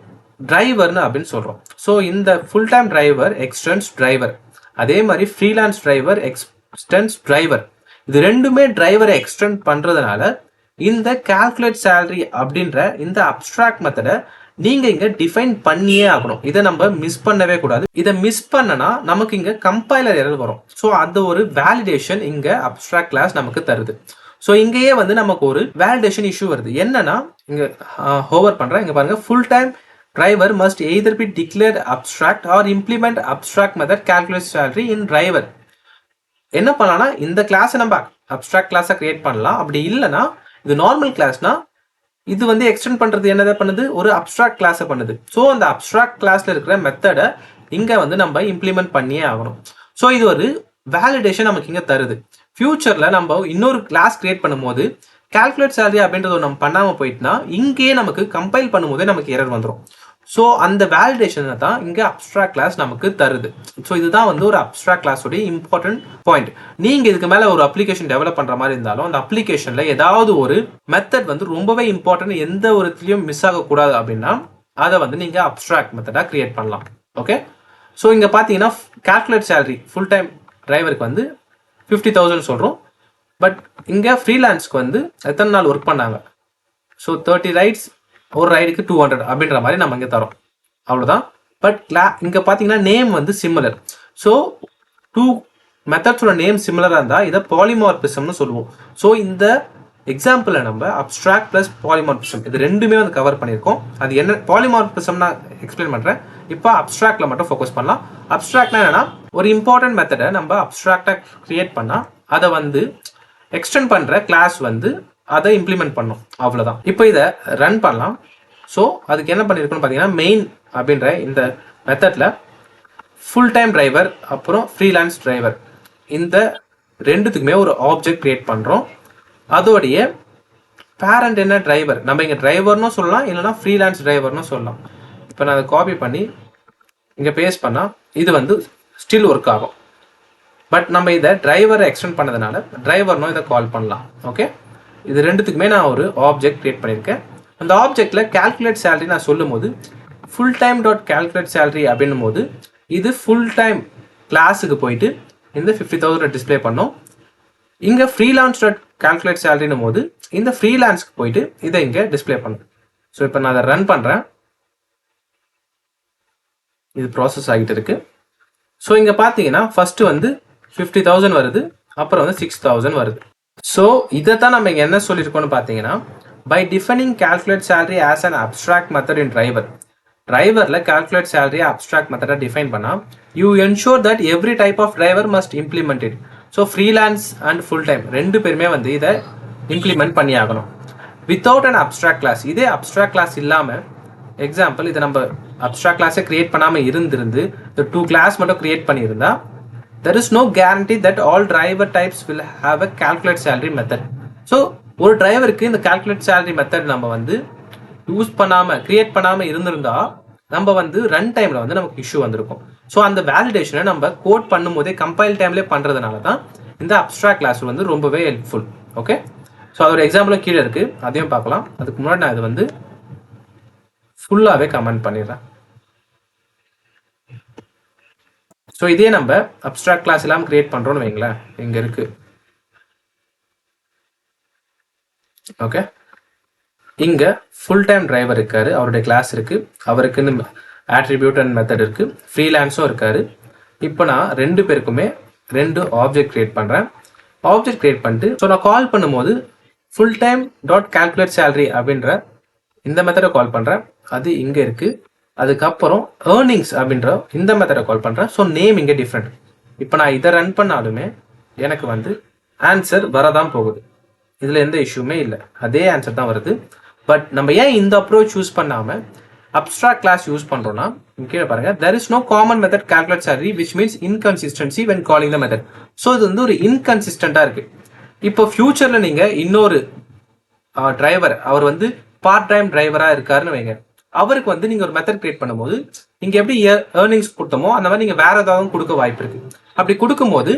டிரைவர்னு அப்படின்னு சொல்கிறோம். ஸோ இந்த full time driver extends driver, அதே மாதிரி ஃப்ரீலான்ஸ் டிரைவர் எக்ஸ்டென்ஸ் டிரைவர். இது ரெண்டுமே டிரைவரை எக்ஸ்டெண்ட் பண்ணுறதுனால இந்த கால்குலேட் சேலரி அப்படின்ற இந்த அப்ஸ்ட்ராக்ட் மெத்தடை நீங்கள் இங்கே டிஃபைன் பண்ணியே ஆகணும். இதை நம்ம மிஸ் பண்ணவே கூடாது. இதை மிஸ் பண்ணனா நமக்கு இங்கே கம்பைலர் எரர் வரும். ஸோ அந்த ஒரு வேலிடேஷன் இங்கே அப்ஸ்ட்ராக்ட் கிளாஸ் நமக்கு தருது.
ஸோ இங்கேயே வந்து நமக்கு ஒரு வேலிடேஷன் இஷ்யூ வருது. என்னன்னா இங்க ஹோவர் பண்றேன், இங்க பாருங்க, full time driver must either be declared abstract or implement abstract method calculate salary in driver. என்ன பண்ணலாம்னா இந்த கிளாஸை நம்ம அப்ட்ராக்ட் கிளாஸை கிரியேட் பண்ணலாம். அப்படி இல்லைன்னா இது நார்மல் கிளாஸ்னா இது வந்து எக்ஸ்டெண்ட் பண்றது என்னதை பண்ணுது, ஒரு அப்ட்ராக்ட் கிளாஸை பண்ணுது. ஸோ அந்த அப்ட்ராக்ட் கிளாஸ்ல இருக்கிற மெத்தடை இங்க வந்து நம்ம இம்ப்ளிமெண்ட் பண்ணியே ஆகணும். ஸோ இது ஒரு வேலிடேஷன் நமக்கு இங்க தருது. ஃபியூச்சர்ல நம்ம இன்னொரு கிளாஸ் கிரியேட் பண்ணும்போது கால்குலேட் சேலரி அப்படின்றத நம்ம பண்ணாம போயிட்டுனா இங்கேயே நமக்கு கம்பைல் பண்ணும்போதே நமக்கு எரர் வந்துடும். ஸோ அந்த வேலிடேஷனை தான் இங்கே அப்ட்ராக்ட் கிளாஸ் நமக்கு தருது. ஸோ இதுதான் வந்து ஒரு அப்ட்ராக்ட் கிளாஸோடைய இம்பார்ட்டன்ட் பாயிண்ட். நீங்கள் இதுக்கு மேலே ஒரு அப்ளிகேஷன் டெவலப் பண்ணுற மாதிரி இருந்தாலும் அந்த அப்ளிகேஷனில் ஏதாவது ஒரு மெத்தட் வந்து ரொம்பவே இம்பார்ட்டன்ட், எந்த ஒரு இதுலையும் மிஸ் ஆகக்கூடாது அப்படின்னா அதை வந்து நீங்கள் அப்ட்ராக்ட் மெத்தடாக கிரியேட் பண்ணலாம். ஓகே, ஸோ இங்கே பார்த்தீங்கன்னா கால்குலேட் சேலரி ஃபுல் டைம் டிரைவருக்கு வந்து 50,000 சொல்கிறோம். பட் இங்கே ஃப்ரீலான்ஸ்க்கு வந்து எத்தனை நாள் ஒர்க் பண்ணாங்க, ஸோ 30 ரைட்ஸ், ஒரு ரைடுக்கு 200 அப்படின்ற மாதிரி நம்ம இங்கே தரோம், அவ்வளோதான். பட் இங்கே பார்த்தீங்கன்னா நேம் வந்து சிமிலர். ஸோ 2 மெத்தட்ஸோட நேம் சிமிலராக இருந்தால் இதை பாலிமார்பிசம்னு சொல்லுவோம். ஸோ இந்த எக்ஸாம்பிளில் நம்ம அப்ட்ராக்ட் ப்ளஸ் பாலிமார்பிசம் இது ரெண்டுமே வந்து கவர் பண்ணியிருக்கோம். அது என்ன பாலிமார்பிசம் நான் எக்ஸ்பிளைன் பண்ணுறேன். இப்போ அப்ட்ராக்டில் மட்டும் ஃபோக்கஸ் பண்ணலாம். அப்ட்ராக்ட்னா என்னன்னா ஒரு இம்பார்ட்டன்ட் மெத்தடை நம்ம அப்ட்ராக்டாக கிரியேட் பண்ணால் அதை வந்து எக்ஸ்டெண்ட் பண்ணுற கிளாஸ் வந்து அதை இம்ப்ளிமெண்ட் பண்ணும், அவ்வளோதான். இப்போ இதை ரன் பண்ணலாம். ஸோ அதுக்கு என்ன பண்ணியிருக்கோன்னு பார்த்தீங்கன்னா மெயின் அப்படின்ற இந்த மெத்தடில் ஃபுல் டைம் டிரைவர் அப்புறம் ஃப்ரீலான்ஸ் டிரைவர் இந்த ரெண்டுத்துக்குமே ஒரு ஆப்ஜெக்ட் கிரியேட் பண்ணுறோம். அதோடைய பேரண்ட் என்ன டிரைவர், நம்ம இங்கே டிரைவர்னும் சொல்லலாம், இல்லைனா ஃப்ரீலான்ஸ் டிரைவர்னு சொல்லலாம். இப்போ நான் அதை காப்பி பண்ணி இங்கே பேஸ்ட் பண்ணால் இது வந்து ஸ்டில் ஒர்க் ஆகும். பட் நம்ம இதை டிரைவரை எக்ஸ்டெண்ட் பண்ணதுனால டிரைவர்னும் இதை கால் பண்ணலாம். ஓகே, இது ரெண்டுத்துக்குமே நான் ஒரு ஆப்ஜெக்ட் கிரியேட் பண்ணியிருக்கேன். அந்த ஆப்ஜெக்டில் கால்குலேட் சேலரி நான் சொல்லும் போது full time dot calculate salary அப்படின்னும் போது இது ஃபுல் டைம் கிளாஸுக்கு போயிட்டு இந்த 50,000 டிஸ்பிளே பண்ணோம். இங்கே ஃப்ரீலான்ஸ் டாட் கால்குலேட் சேலரினும் போது இந்த ஃப்ரீலான்ஸ்க்கு போயிட்டு இதை இங்கே டிஸ்பிளே பண்ணும். ஸோ இப்போ நான் அதை ரன் பண்ணுறேன், இது ப்ராசஸ் ஆகிட்டு இருக்கு. ஸோ இங்கே பார்த்தீங்கன்னா ஃபர்ஸ்ட் வந்து 50,000 வருது, அப்புறம் வந்து 6,000 வருது. ஸோ இதை தான் நம்ம இங்கே என்ன சொல்லியிருக்கோம்னு பார்த்தீங்கன்னா by defining calculate salary as an abstract method in டிரைவரில் கால்குலேட் சேலரி அப்ட்ராக்ட் மெத்தடை டிஃபைன் பண்ணால் you ensure that every type of driver must implement it. So freelance and full time ரெண்டு பேருமே வந்து இதை இம்ப்ளிமெண்ட் பண்ணி ஆகணும் வித்தவுட் அன் அப்ட்ராக்ட் கிளாஸ். இதே அப்ட்ராக்ட் கிளாஸ் இல்லாமல் எக்ஸாம்பிள் இதை நம்ம அப்ட்ராக்ட் கிளாஸை கிரியேட் பண்ணாமல் இருந்து இந்த 2 கிளாஸ் மட்டும் கிரியேட் பண்ணியிருந்தா there is no guarantee that all driver types will have a calculate salary method. So ஒரு டிரைவருக்கு இந்த calculate salary method நம்ம வந்து யூஸ் பண்ணாமல் கிரியேட் பண்ணாமல் இருந்திருந்தா நம்ம வந்து ரன் டைமில் வந்து நமக்கு இஷ்யூ வந்திருக்கும். ஸோ அந்த வேலிடேஷனை நம்ம கோட் பண்ணும்போதே கம்பைல் டைம்லேயே பண்ணுறதுனால தான் இந்த அப்ட்ராக்ட் கிளாஸ் வந்து ரொம்பவே ஹெல்ப்ஃபுல். ஓகே, ஸோ அதோட எக்ஸாம்பிளும் கீழே இருக்குது, அதையும் பார்க்கலாம். அதுக்கு முன்னாடி நான் இது வந்து ஃபுல்லாகவே கமெண்ட் பண்ணிடுறேன். ஸோ இதே நம்ம அப்ட்ராக்ட் கிளாஸ் எல்லாம் கிரியேட் பண்ணுறோன்னு வைங்களேன், இங்கே இருக்கு. ஓகே, இங்கே ஃபுல் டைம் டிரைவர் இருக்காரு, அவருடைய கிளாஸ் இருக்கு, அவருக்குன்னு ஆட்ரிபியூட் அண்ட் மெத்தட் இருக்கு, ஃப்ரீலான்ஸும் இருக்காரு. இப்போ நான் ரெண்டு பேருக்குமே 2 ஆப்ஜெக்ட் கிரியேட் பண்ணுறேன். ஆப்ஜெக்ட் கிரியேட் பண்ணிட்டு ஸோ நான் கால் பண்ணும்போது full time dot calculate salary அப்படின்ற இந்த மெத்தடை கால் பண்ணுறேன், அது இங்கே இருக்கு. அதுக்கப்புறம் ஏர்னிங்ஸ் அப்படின்ற இந்த மெத்தடை கால் பண்ணுறேன். ஸோ நேம் இங்கே டிஃப்ரெண்ட். இப்போ நான் இதை ரன் பண்ணாலுமே எனக்கு வந்து ஆன்சர் வரதான் போகுது, இதில் எந்த இஷ்யூமே இல்லை, அதே ஆன்சர் தான் வருது. பட் நம்ம ஏன் இந்த அப்ரோச் யூஸ் பண்ணாமல் அப்ட்ராக்ட் கிளாஸ் யூஸ் பண்ணுறோம்னா கீழே பாருங்க, there is no common method calculate salary which means inconsistency when calling the method. So இது வந்து ஒரு இன்கன்சிஸ்டண்டாக இருக்கு. இப்போ ஃபியூச்சரில் நீங்கள் இன்னொரு டிரைவர் அவர் வந்து பார்ட் டைம் டிரைவராக இருக்காருன்னு வைங்க, அவருக்கு வந்து நீங்கள் ஒரு மெத்தட் கிரியேட் பண்ணும்போது நீங்கள் எப்படி ஏர்னிங்ஸ் கொடுத்தோமோ அந்த மாதிரி நீங்கள் வேற ஏதாவது கொடுக்க வாய்ப்பு இருக்கு. அப்படி கொடுக்கும்போது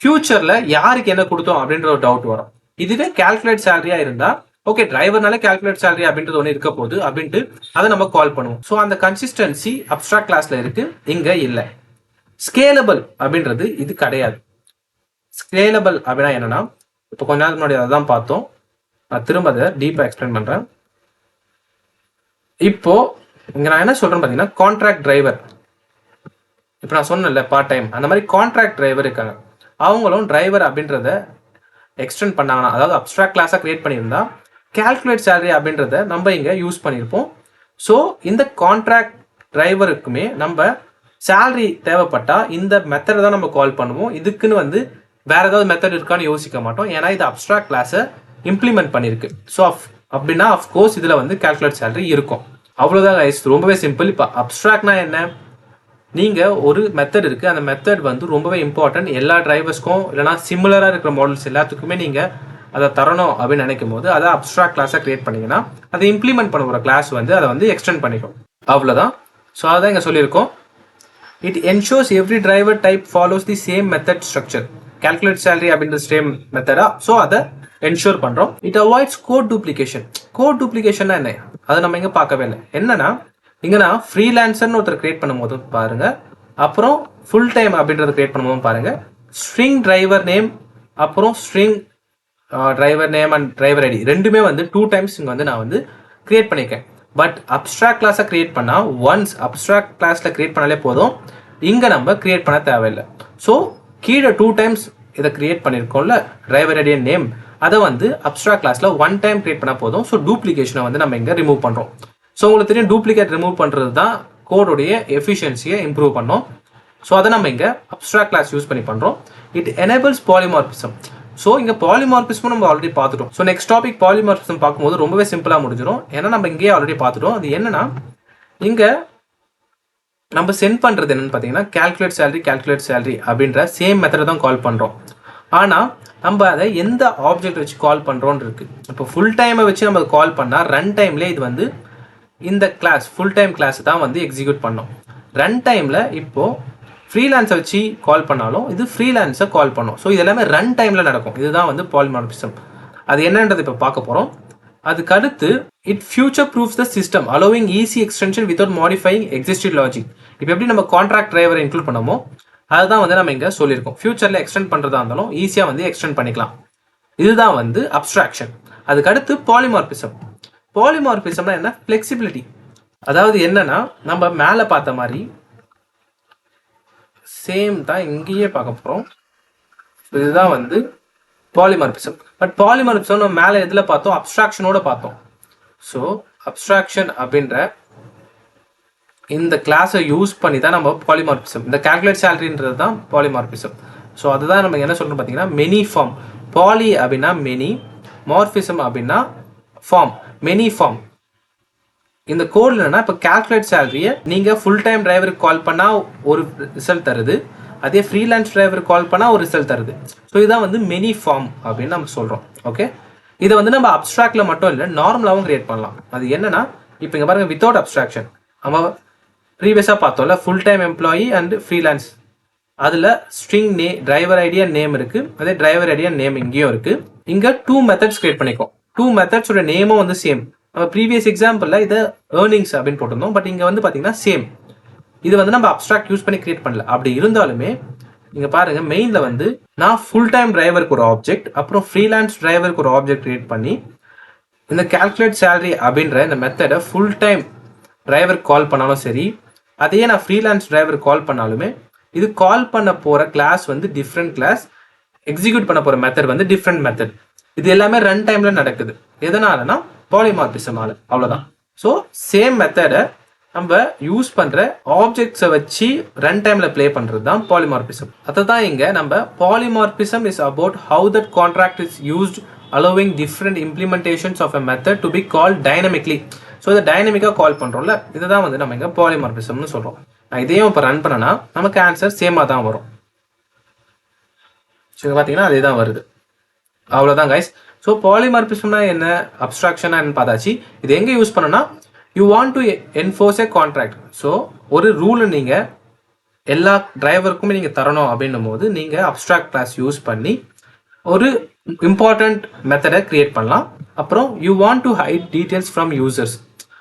ஃபியூச்சரில் யாருக்கு என்ன கொடுத்தோம் அப்படின்ற ஒரு டவுட் வரும். இதுவே கால்குலேட் சேலரியா இருந்தா ஓகே டிரைவர்னால கால்குலேட் சேலரி அப்படின்றது ஒன்று இருக்க போகுது அப்படின்ட்டு அதை நம்ம கால் பண்ணுவோம். ஸோ அந்த கன்சிஸ்டன்சி அப்ட்ராக்ட் கிளாஸ்ல இருக்கு, இங்க இல்லை. ஸ்கேலபிள் அப்படின்றது இது கிடையாது. ஸ்கேலபிள் அப்படின்னா என்னன்னா இப்போ கொஞ்ச நாளுக்கு முன்னாடி அதை தான் பார்த்தோம், நான் திரும்ப அதை டீப்பாக எக்ஸ்பிளைன் பண்றேன். இப்போ இங்க நான் என்ன சொல்றேன்னு பார்த்தீங்கன்னா கான்ட்ராக்ட் டிரைவர், இப்போ நான் சொன்னேன்ல பார்ட் டைம், அந்த மாதிரி கான்ட்ராக்ட் டிரைவர் இருக்காங்க. அவங்களும் டிரைவர் அப்படின்றத எக்ஸ்டெண்ட் பண்ணாங்கன்னா, அதாவது அப்ஸ்ட்ராக்ட் கிளாஸாக கிரியேட் பண்ணியிருந்தா கால்குலேட் சேலரி அப்படின்றத நம்ம இங்கே யூஸ் பண்ணியிருப்போம். ஸோ இந்த கான்ட்ராக்ட் டிரைவருக்குமே நம்ம சேலரி தேவைப்பட்டா இந்த மெத்தடை தான் நம்ம கால் பண்ணுவோம். இதுக்குன்னு வந்து வேற ஏதாவது மெத்தட் இருக்கான்னு யோசிக்க மாட்டோம். ஏன்னா இது அப்ஸ்ட்ராக்ட் கிளாஸை இம்ப்ளிமெண்ட் பண்ணியிருக்கு. ஸோ அப்படின்னா அஃப்கோர்ஸ் இதில் வந்து கால்குலேட் சேலரி இருக்கும். அவ்வளோதான் கைஸ், ரொம்பவே சிம்பிள். இப்போ அப்ஸ்ட்ராக்ட்னா என்ன? நீங்கள் ஒரு மெத்தட் இருக்குது, அந்த மெத்தட் வந்து ரொம்பவே இம்பார்ட்டன்ட். எல்லா டிரைவர்ஸ்க்கும் இல்லைனா சிமிலராக இருக்கிற மாடல்ஸ் எல்லாத்துக்குமே நீங்கள் அதை தரணும் அப்படின்னு நினைக்கும் போது அதை அப்ஸ்ட்ராக்ட் கிளாஸாக கிரியேட் பண்ணிங்கன்னா அதை இம்ப்ளிமெண்ட் பண்ண ஒரு கிளாஸ் வந்து அதை வந்து எக்ஸ்டெண்ட் பண்ணிக்கும். அவ்வளோதான். ஸோ அதான் இங்கே சொல்லியிருக்கோம். It ensures every driver type follows the same method structure. Calculate salary அப்படின்ற சேம் மெத்தடா, ஸோ அதை என்ஷூர் பண்ணுறோம். It avoids code duplication. Code டூப்ளிகேஷன்னா என்ன? அதை நம்ம இங்கே பார்க்கவே இல்லை. என்னன்னா இங்கே நான் ஃப்ரீலான்சர்னு ஒருத்தர் கிரியேட் பண்ணும்போது பாருங்க, அப்புறம் ஃபுல் டைம் அப்படின்றத கிரியேட் பண்ணும்போது பாருங்க, ஸ்ட்ரிங் டிரைவர் நேம் அப்புறம் string driver name and driver ID ரெண்டுமே வந்து 2 டைம்ஸ் இங்கே வந்து நான் வந்து கிரியேட் பண்ணியிருக்கேன். பட் அப்ஸ்ட்ராக்ட் கிளாஸை கிரியேட் பண்ணால் ஒன்ஸ் அப்ஸ்ட்ராக்ட் கிளாஸில் கிரியேட் பண்ணாலே போதும், இங்கே நம்ம கிரியேட் பண்ண தேவையில்லை. ஸோ கீழே 2 டைம்ஸ் இதை கிரியேட் பண்ணியிருக்கோம்ல டிரைவர் ஐடியா நேம், அதை வந்து அப்ஸ்ட்ராக்ட் கிளாஸில் 1 டைம் கிரியேட் பண்ணால் போதும். ஸோ டூப்ளிகேஷனை வந்து நம்ம இங்கே ரிமூவ் பண்ணுறோம். ஸோ உங்களுக்கு தெரியும் டூப்ளிகேட் ரிமூவ் பண்ணுறது தான் கோடுடைய எஃபிஷியன்சியை இம்ப்ரூவ் பண்ணோம். ஸோ அதை நம்ம இங்கே அப்ஸ்ட்ராக்ட் கிளாஸ் யூஸ் பண்ணி பண்ணுறோம். It enables polymorphism. ஸோ இங்கே பாலிமார்பிசம் நம்ம ஆல்ரெடி பார்த்துட்டோம். ஸோ நெக்ஸ்ட் டாபிக் பாலிமார்பிசம் பார்க்கும்போது ரொம்பவே சிம்பிளாக முடிஞ்சிடும். ஏன்னா நம்ம இங்கேயே ஆல்ரெடி பார்த்துட்டோம். அது என்னன்னா இங்கே நம்ம சென்ட் பண்ணுறது என்னன்னு பார்த்தீங்கன்னா கால்குலேட் சேலரி அப்படின்ற சேம் மெத்தடை தான் கால் பண்ணுறோம். ஆனால் நம்ம அதை எந்த ஆப்ஜெக்ட் வச்சு கால் பண்ணுறோன்னு இருக்குது. இப்போ ஃபுல் டைமை வச்சு நம்ம கால் பண்ணால் ரன் டைம்லேயே இது வந்து இந்த கிளாஸ் ஃபுல் டைம் கிளாஸ் தான் வந்து எக்ஸிக்யூட் பண்ணோம். ரன் டைமில் இப்போது ஃப்ரீலான்ஸை வச்சு கால் பண்ணாலும் இது ஃப்ரீலான்ஸை கால் பண்ணோம். ஸோ இது எல்லாமே ரன் டைமில் நடக்கும். இதுதான் வந்து பாலிமார்பிசம். அது என்னன்றது இப்போ பார்க்க போகிறோம். அதுக்கு அடுத்து it future proofs the system allowing easy extension without modifying existed logic. இப்போ எப்படி நம்ம கான்ட்ராக்ட் டிரைவரை இன்க்ளூட் பண்ணமோ அதுதான் வந்து நம்ம இங்கே சொல்லியிருக்கோம். ஃபியூச்சரில் எக்ஸ்டெண்ட் பண்ணுறதா இருந்தாலும் ஈஸியாக வந்து எக்ஸ்டெண்ட் பண்ணிக்கலாம். இதுதான் வந்து அப்ஸ்ட்ராக்ஷன். அதுக்கு அடுத்து பாலிமார்பிசம். பாலிமார்பிசம்னா என்ன? ஃப்ளெக்சிபிலிட்டி. அதாவது என்னன்னா நம்ம மேலே பார்த்த மாதிரி சேம் தான் இங்கேயே பார்க்க போகிறோம். இதுதான் வந்து பாலிமார்பிசம். பட் பாலிமார்பிசம் நம்ம மேலே எதில் பார்த்தோம்? அப்ஸ்ட்ராக்ஷனோட பார்த்தோம். ஸோ அப்ஸ்ட்ராக்ஷன் அப்படின்ற இந்த கிளாஸை யூஸ் பண்ணி தான் நம்ம பாலிமார்பிசம், இந்த கால்குலேட் சேலரின்றது தான் பாலிமார்பிசம். ஸோ அதுதான் நம்ம என்ன சொல்கிறோம் பார்த்தீங்கன்னா மெனி ஃபார்ம். பாலி அப்படின்னா மெனி, மார்பிசம் அப்படின்னா ஃபார்ம், மெனி ஃபார்ம். இந்த கோட் என்னன்னா இப்போ கால்குலேட் சேலரியை நீங்கள் ஃபுல் டைம் டிரைவருக்கு கால் பண்ணால் ஒரு ரிசல்ட் தருது, அதே ஃப்ரீலான்ஸ் டிரைவருக்கு கால் பண்ணால் ஒரு ரிசல்ட் தருது. ஸோ இதுதான் வந்து மெனி ஃபார்ம் அப்படின்னு நம்ம சொல்கிறோம். ஓகே, இதை வந்து நம்ம அப்ஸ்ட்ராக்டில் மட்டும் இல்லை நார்மலாகவும் கிரியேட் பண்ணலாம். அது என்னன்னா இப்போ இங்கே பாருங்கள், வித்தவுட் அப்ஸ்ட்ராக்ஷன் நம்ம ப்ரீவியஸாக பார்த்தோம்ல full time employee and freelance, அதில் ஸ்ட்ரிங் டிரைவர் ஐடியா நேம் இருக்குது, அதே டிரைவர் ஐடியா நேம் இங்கேயும் இருக்குது. இங்கே 2 மெத்தட்ஸ் கிரியேட் பண்ணிக்கோம். 2 மெத்தட்ஸோட நேமும் வந்து சேம். நம்ம ப்ரீவியஸ் எக்ஸாம்பிளில் இதை ஏர்னிங்ஸ் அப்படின்னு போட்டிருந்தோம். பட் இங்கே வந்து பார்த்தீங்கன்னா சேம். இது வந்து நம்ம அப்ஸ்ட்ராக்ட் யூஸ் பண்ணி கிரியேட் பண்ணல. அப்படி இருந்தாலுமே நீங்கள் பாருங்கள் மெயினில் வந்து நான் ஃபுல் டைம் டிரைவருக்கு ஒரு ஆப்ஜெக்ட் அப்புறம் ஃப்ரீலான்ஸ் டிரைவருக்கு ஒரு ஆப்ஜெக்ட் கிரியேட் பண்ணி இந்த கால்குலேட் சேலரி அப்படின்ற இந்த மெத்தடை ஃபுல் டைம் டிரைவருக்கு கால் பண்ணாலும் சரி, அதையே நான் ஃப்ரீலான்ஸ் டிரைவருக்கு கால் பண்ணாலுமே இது கால் பண்ண போகிற கிளாஸ் வந்து டிஃப்ரெண்ட் கிளாஸ், எக்ஸிக்யூட் பண்ண போகிற மெத்தட் வந்து டிஃப்ரெண்ட் மெத்தட். இது எல்லாமே ரன் டைமில் நடக்குது. எதனாலனா பாலிமார்பிசமால. அவ்வளோதான். ஸோ சேம் மெத்தடை நம்ம யூஸ் பண்ணுற ஆப்ஜெக்ட்ஸை வச்சு ரன் டைமில் ப்ளே பண்ணுறது தான் பாலிமார்பிசம். அதை தான் இங்கே நம்ம polymorphism is about how that contract is used allowing different implementations of a method to be called dynamically. So இதை டைனமிக்காக கால் பண்ணுறோம்ல, இதுதான் வந்து நம்ம இங்கே பாலிமார்பிசம்னு சொல்கிறோம். நான் இதையும் இப்போ ரன் பண்ணனா நமக்கு ஆன்சர் சேமாக தான் வரும். ஸோ பார்த்தீங்கன்னா அதே தான் வருது. அவ்வளோதான் கைஸ். ஸோ பாலிமார்பிசம்னா என்ன, அப்ஸ்ட்ராக்ஷனா என்ன பார்த்தாச்சு. இது எங்கே யூஸ் பண்ணனா, you want to enforce A contract. So ஒரு ரூலை நீங்கள் எல்லா டிரைவருக்குமே நீங்கள் தரணும் அப்படின்னும் போது நீங்கள் அப்ஸ்ட்ராக்ட் கிளாஸ் யூஸ் பண்ணி ஒரு இம்பார்ட்டண்ட் மெத்தடை கிரியேட் பண்ணலாம். அப்புறம் you want to hide details from users.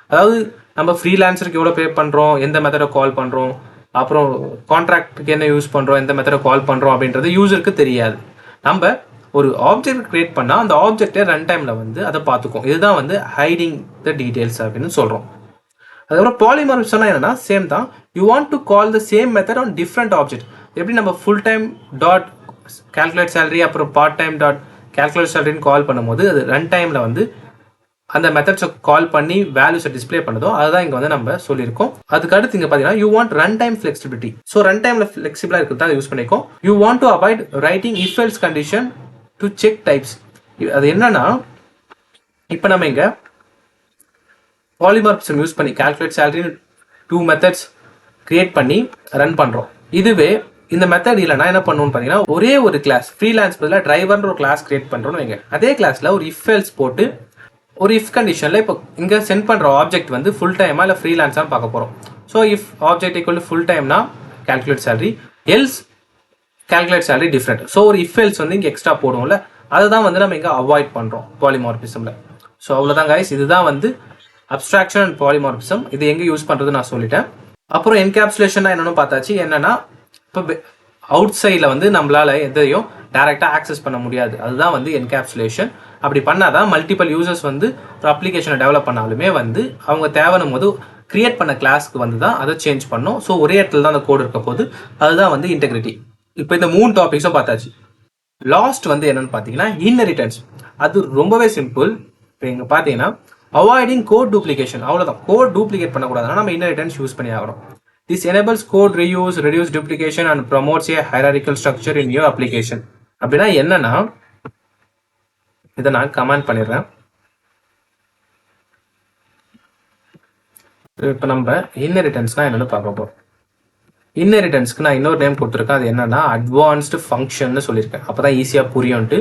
அதாவது நம்ம ஃப்ரீலான்சருக்கு எவ்வளோ பே பண்ணுறோம், எந்த மெத்தடை கால் பண்ணுறோம், அப்புறம் கான்ட்ராக்டுக்கு என்ன யூஸ் பண்ணுறோம், எந்த மெத்தடை கால் பண்ணுறோம் அப்படின்றது யூசருக்கு தெரியாது. நம்ம ஒரு ஆப்ஜெக்ட் கிரியேட் பண்ணால் அந்த ஆப்ஜெக்டை ரன் டைமில் வந்து அதை பார்த்துக்கும். இதுதான் வந்து ஹைடிங் த டீட்டெயில்ஸ் அப்படின்னு சொல்கிறோம். அதுக்கப்புறம் பாலிமார்பிசம்னா என்னன்னா சேம் தான். You want to call the same method on different object. எப்படி நம்ம full time dot calculate salary அப்புறம் பார்ட் டைம் டாட் கால்குலேட் சேலரின்னு கால் பண்ணும்போது அது ரன் டைமில் வந்து அந்த மெத்தட்ஸை கால் பண்ணி வேல்யூஸை டிஸ்பிளே பண்ணுதோ அதுதான் இங்கே வந்து நம்ம சொல்லியிருக்கோம். அதுக்கு அடுத்து இங்கே பார்த்தீங்கன்னா you want run time flexibility. So run டைமில் ஃபிளெக்சிபிளாக இருக்கிறது தான் யூஸ் பண்ணிக்கோம். You want to avoid writing if else condition to check types. அது என்னன்னா இப்போ நம்ம இங்கே பாலிமார்பிசம் யூஸ் பண்ணி கால்குலேட் சேலரி 2 மெத்தட்ஸ் கிரியேட் பண்ணி ரன் பண்ணுறோம். இதுவே இந்த மெத்தட் இல்லைனா என்ன பண்ணுவோம்னு பார்த்தீங்கன்னா ஒரே ஒரு கிளாஸ் ஃப்ரீலான்ஸ் பதிலாக டிரைவர்ன்ற ஒரு கிளாஸ் கிரியேட் பண்ணுறோன்னு வைங்க. அதே கிளாஸில் ஒரு இஃப் எல்ஸ் போட்டு ஒரு இஃப் கண்டிஷனில் இப்போ இங்கே சென்ட் பண்ணுற ஆப்ஜெக்ட் வந்து ஃபுல் டைமாக இல்லை ஃப்ரீலான்ஸாக பார்க்க போகிறோம். So if object equal to full டைம்னா calculate salary, else calculate salary different. So ஒரு இஃப் எல்ஸ் வந்து இங்கே எக்ஸ்ட்ரா போடுவோம்ல, அதை தான் வந்து நம்ம இங்கே அவாய்ட் பண்ணுறோம் பாலிமார்பிசமில். ஸோ அவ்வளோதான் கைஸ், இதுதான் வந்து அப்ஸ்ட்ராக்ஷன் அண்ட் பாலிமார்பிசம். இது எங்கே யூஸ் பண்ணுறது நான் சொல்லிட்டேன். அப்புறம் என்கேப்சுலேஷன் என்னன்னு பார்த்தாச்சு. என்னன்னா இப்போ அவுட் சைடில் வந்து நம்மளால எதையும் டைரெக்டாக ஆக்சஸ் பண்ண முடியாது. அதுதான் வந்து என்கேப்சுலேஷன். அப்படி பண்ணாதான் மல்டிபிள் யூசர்ஸ் வந்து ஒரு அப்ளிகேஷனை டெவலப் பண்ணாலுமே வந்து அவங்க தேவைன்னும் போது கிரியேட் பண்ண கிளாஸ்க்கு வந்து தான் அதை சேஞ்ச் பண்ணும். ஸோ ஒரே இடத்துல தான் அந்த கோடு இருக்க போது அதுதான் வந்து இன்டெகிரிட்டி. இப்போ இந்த 3 டாபிக்ஸும் பார்த்தாச்சு. லாஸ்ட் வந்து என்னன்னு பார்த்தீங்கன்னா இன்ஹெரிட்டன்ஸ். அது ரொம்பவே சிம்பிள். இப்போ இங்கே பார்த்தீங்கன்னா அவாய்டிங் கோட் டூப்ளிகேஷன். அவ்வளோதான், கோட் டூப்ளிகேட் பண்ணக்கூடாதுன்னா நம்ம இன்ஹெரிட்டன்ஸ் யூஸ் பண்ணி ஆகிறோம். This enables code reuse, reduce duplication and promotes a hierarchical structure in your application. அப்படின்னா என்னன்னா இதை நான் கமெண்ட் பண்ணிடுறேன். இப்போ நம்ம இன்ஹெரிட்டன்ஸ்னா என்னன்னு பார்க்க போறோம். இன்ஹெரிட்டன்ஸ்க்கு நான் இன்னொரு நேம் கொடுத்துருக்கேன். அது என்னன்னா அட்வான்ஸ்டு ஃபங்க்ஷன் சொல்லியிருக்கேன். அப்போதான் ஈஸியாக புரியும்ட்டு.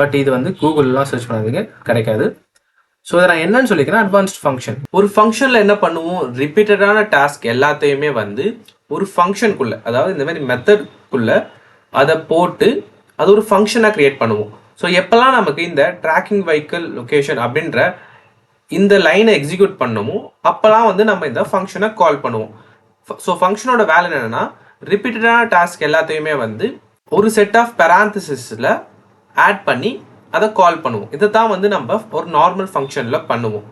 பட் இது வந்து கூகுள்லாம் சர்ச் பண்ணாதீங்க, கிடைக்காது. ஸோ இதை நான் என்னன்னு சொல்லிக்கிறேன், அட்வான்ஸ்ட் ஃபங்க்ஷன். ஒரு ஃபங்க்ஷனில் என்ன பண்ணுவோம், ரிப்பீட்டடான டாஸ்க் எல்லாத்தையுமே வந்து ஒரு ஃபங்க்ஷனுக்குள்ள, அதாவது இந்த மாதிரி மெத்தட்குள்ள அதை போட்டு அது ஒரு ஃபங்க்ஷனாக கிரியேட் பண்ணுவோம். ஸோ எப்போல்லாம் நமக்கு இந்த ட்ராக்கிங் வெஹிக்கிள் லொக்கேஷன் அப்படின்ற இந்த லைனை எக்ஸிக்யூட் பண்ணுமோ அப்போல்லாம் வந்து நம்ம இந்த ஃபங்க்ஷனை கால் பண்ணுவோம். ஸோ ஃபங்க்ஷனோட வேலை என்னென்னா ரிப்பீட்டடான டாஸ்க் எல்லாத்தையுமே வந்து ஒரு செட் ஆஃப் பேராந்தசிஸில் ஆட் பண்ணி அதை கால் பண்ணுவோம். இதை தான் வந்து நம்ம ஒரு நார்மல் ஃபங்க்ஷனில் பண்ணுவோம்.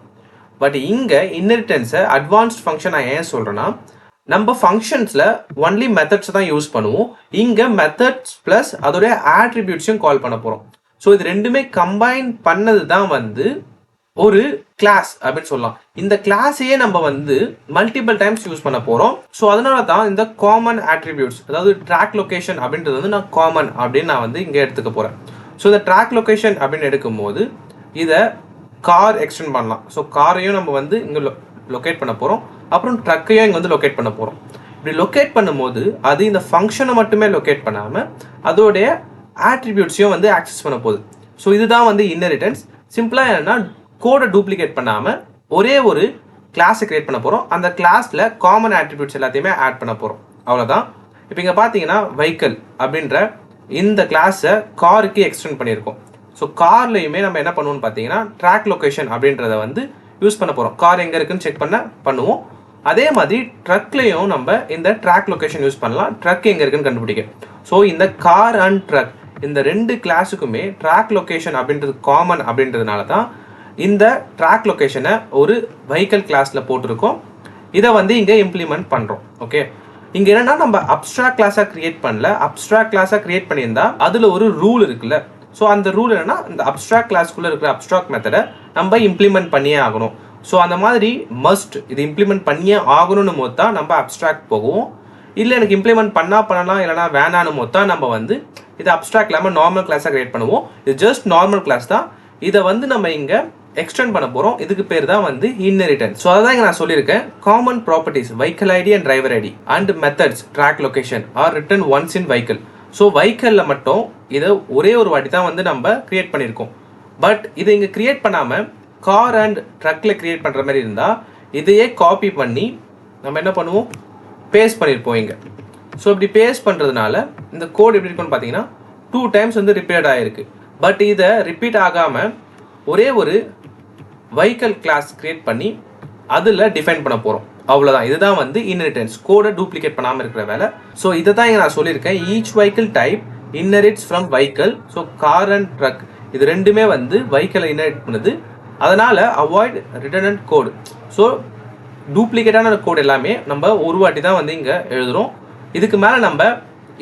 பட் இங்கே இன்ஹெரிட்டன்ஸை அட்வான்ஸ்ட் ஃபங்க்ஷன் நான் ஏன் சொல்கிறேன்னா, நம்ம ஃபங்க்ஷன்ஸில் ஒன்லி மெத்தட்ஸ் தான் யூஸ் பண்ணுவோம். இங்கே மெத்தட்ஸ் ப்ளஸ் அதோடைய ஆட்ரிபியூட்ஸையும் கால் பண்ண போகிறோம். ஸோ இது ரெண்டுமே கம்பைன் பண்ணது தான் வந்து ஒரு கிளாஸ் அப்படின்னு சொல்லலாம். இந்த கிளாஸையே நம்ம வந்து மல்டிபிள் டைம்ஸ் யூஸ் பண்ண போகிறோம். ஸோ அதனால தான் இந்த காமன் ஆட்ரிபியூட்ஸ், அதாவது ட்ராக் லொக்கேஷன் அப்படின்றது வந்து நான் காமன் அப்படின்னு நான் வந்து இங்கே எடுத்துக்க போகிறேன். ஸோ இந்த ட்ராக் லொக்கேஷன் அப்படின்னு எடுக்கும்போது இதை கார் எக்ஸ்டெண்ட் பண்ணலாம். ஸோ காரையும் நம்ம வந்து இங்கே லொக்கேட் பண்ண போகிறோம், அப்புறம் ட்ரக்கையும் இங்கே வந்து லொக்கேட் பண்ண போகிறோம். இப்படி லொக்கேட் பண்ணும்போது அது இந்த ஃபங்க்ஷனை மட்டுமே லொக்கேட் பண்ணாமல் அதோடைய ஆட்ரிபியூட்ஸையும் வந்து ஆக்சஸ் பண்ண போகுது. ஸோ இதுதான் வந்து இன்ஹெரிட்டன்ஸ். சிம்பிளாக என்னன்னா கோடை டூப்ளிகேட் பண்ணாமல் ஒரே ஒரு கிளாஸை கிரியேட் பண்ண போகிறோம். அந்த கிளாஸில் காமன் ஆட்ரிபியூட்ஸ் எல்லாத்தையுமே ஆட் பண்ண போகிறோம். அவ்வளோதான். இப்போ இங்கே பார்த்தீங்கன்னா வெஹிக்கிள் அப்படின்ற இந்த கிளாஸை காருக்கு எக்ஸ்டெண்ட் பண்ணியிருக்கோம். ஸோ கார்லையுமே நம்ம என்ன பண்ணுவோம்னு பார்த்தீங்கன்னா ட்ராக் லொக்கேஷன் அப்படின்றத வந்து யூஸ் பண்ண போகிறோம். கார் எங்கே இருக்குன்னு செக் பண்ணுவோம். அதே மாதிரி ட்ரக்லையும் நம்ம இந்த ட்ராக் லொக்கேஷன் யூஸ் பண்ணலாம், ட்ரக் எங்கே இருக்குன்னு கண்டுபிடிக்க. ஸோ இந்த கார் அண்ட் ட்ரக் இந்த 2 கிளாஸுக்குமே ட்ராக் லொக்கேஷன் அப்படின்றது காமன் அப்படின்றதுனால தான் இந்த ட்ராக் லொக்கேஷனை ஒரு வெஹிக்கிள் கிளாஸில் போட்டிருக்கோம். இதை வந்து இங்கே இம்ப்ளிமெண்ட் பண்ணுறோம். ஓகே, இங்கே என்னன்னா நம்ம அப்ஸ்ட்ராக்ட் கிளாஸாக கிரியேட் பண்ணல. அப்ஸ்ட்ராக்ட் கிளாஸாக கிரியேட் பண்ணியிருந்தா அதில் ஒரு ரூல் இருக்குல்ல. ஸோ அந்த ரூல் என்னன்னா இந்த அப்ஸ்ட்ராக்ட் கிளாஸ்க்குள்ளே இருக்கிற அப்ஸ்ட்ராக்ட் மெத்தடை நம்ம இம்ப்ளிமெண்ட் பண்ணியே ஆகணும். ஸோ அந்த மாதிரி மஸ்ட் இது இம்ப்ளிமெண்ட் பண்ணியே ஆகணும்னு போது தான் நம்ம அப்ஸ்ட்ராக்ட் போகுவோம். இல்லை எனக்கு இம்ப்ளிமெண்ட் பண்ணலாம் இல்லைனா வேணான்னு போது தான் நம்ம வந்து இது அப்ஸ்ட்ராக்ட் இல்லாமல் நார்மல் கிளாஸாக கிரியேட் பண்ணுவோம். இது ஜஸ்ட் நார்மல் கிளாஸ் தான். இதை வந்து நம்ம இங்கே எக்ஸ்டெண்ட் பண்ண போகிறோம். இதுக்கு பேர் தான் வந்து இன்ஹெரிட்டன்ஸ். ஸோ அதான் இங்கே நான் சொல்லியிருக்கேன், common properties vehicle ID and driver ID and methods track location are written once in vehicle. So வெஹிக்கிளில் மட்டும் இதை ஒரே ஒரு வாட்டி தான் வந்து நம்ம கிரியேட் பண்ணியிருக்கோம். பட் இதை இங்கே கிரியேட் பண்ணாமல் கார் அண்ட் ட்ரக்கில் கிரியேட் பண்ணுற மாதிரி இருந்தால் இதையே காப்பி பண்ணி நம்ம என்ன பண்ணுவோம், பேஸ்ட் பண்ணியிருப்போம் இங்கே. ஸோ இப்படி பேஸ்ட் பண்ணுறதுனால இந்த கோட் எப்படி இருக்குன்னு பார்த்தீங்கன்னா 2 டைம்ஸ் வந்து ரிப்பீட் ஆகிருக்கு. பட் இதை ரிப்பீட் ஆகாமல் ஒரே ஒரு வெஹிக்கிள் கிளாஸ் கிரியேட் பண்ணி அதில் டிஃபைன் பண்ண போகிறோம். அவ்வளோதான். இதுதான் வந்து இன்ஹெரிட்டன்ஸ், கோடை டூப்ளிகேட் பண்ணாமல் இருக்கிற வேலை. ஸோ இதை தான் இங்கே நான் சொல்லியிருக்கேன், each vehicle type inherits from vehicle. So car and truck இது ரெண்டுமே வந்து வெஹிக்கிளை இன்ஹெரிட் பண்ணுது. அதனால் அவாய்ட் ரிடண்டன்ட் கோடு. ஸோ டூப்ளிகேட்டான கோட் எல்லாமே நம்ம ஒரு வாட்டி தான் வந்து இங்கே எழுதுகிறோம். இதுக்கு மேலே நம்ம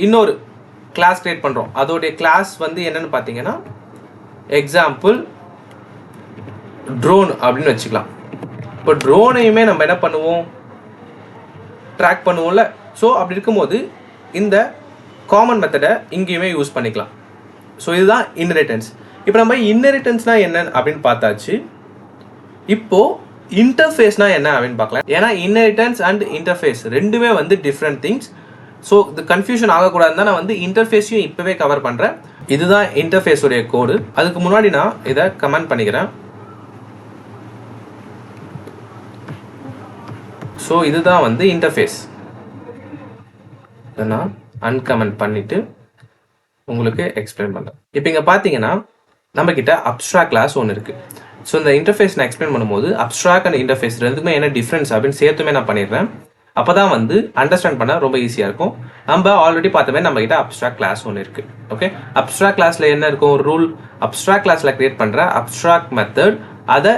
இன்னொரு கிளாஸ் கிரியேட் பண்ணுறோம். அதோடைய கிளாஸ் வந்து என்னென்னு பார்த்தீங்கன்னா எக்ஸாம்பிள் ட்ரோன் அப்படின்னு வச்சுக்கலாம். இப்போ ட்ரோனையுமே நம்ம என்ன பண்ணுவோம், ட்ராக் பண்ணுவோம்ல. ஸோ அப்படி இருக்கும்போது இந்த காமன் மெத்தடை இங்கேயுமே யூஸ் பண்ணிக்கலாம். ஸோ இதுதான் இன்ஹெரிட்டன்ஸ். இப்போ நம்ம இன்ஹெரிட்டன்ஸ்னால் என்ன அப்படின்னு பார்த்தாச்சு. இப்போது இன்டர்ஃபேஸ்னால் என்ன அப்படின்னு பார்க்கலாம். ஏன்னா இன்ஹெரிட்டன்ஸ் அண்ட் இன்டர்ஃபேஸ் ரெண்டுமே வந்து டிஃப்ரெண்ட் திங்ஸ். ஸோ இது கன்ஃபியூஷன் ஆகக்கூடாதுன்னு தான் நான் வந்து இன்டர்ஃபேஸையும் இப்போவே கவர் பண்ணுறேன். இதுதான் இன்டர்ஃபேஸுடைய கோடு. அதுக்கு முன்னாடி நான் இதை கமெண்ட் பண்ணிக்கிறேன். ஸோ இதுதான் வந்து இன்டர்ஃபேஸ். இதை நான் அன்கமெண்ட் பண்ணிவிட்டு உங்களுக்கு எக்ஸ்பிளைன் பண்ணுறேன். இப்போ இங்கே பார்த்தீங்கன்னா நம்மக்கிட்ட அப்ஸ்ட்ராக்ட் கிளாஸ் ஒன்று இருக்குது. ஸோ இந்த இன்டர்ஃபேஸ் நான் எக்ஸ்பிளைன் பண்ணும்போது அப்ஸ்ட்ராக்ட் அண்ட் இன்டர்ஃபேஸ் ரெண்டுக்குமே என்ன டிஃப்ரென்ஸ் அப்படின்னு சேர்த்துமே நான் பண்ணிடுறேன். அப்போ தான் வந்து அண்டர்ஸ்டாண்ட் பண்ண ரொம்ப ஈஸியாக இருக்கும். நம்ம ஆல்ரெடி பார்த்தமே நம்மக்கிட்ட அப்ஸ்ட்ராக்ட் கிளாஸ் ஒன்று இருக்குது. ஓகே, அப்ஸ்ட்ராக்ட் கிளாஸில் என்ன இருக்கும், ஒரு ரூல். அப்ஸ்ட்ராக்ட் கிளாஸில் கிரியேட் பண்ணுற அப்ஸ்ட்ராக்ட் மெத்தட் அதை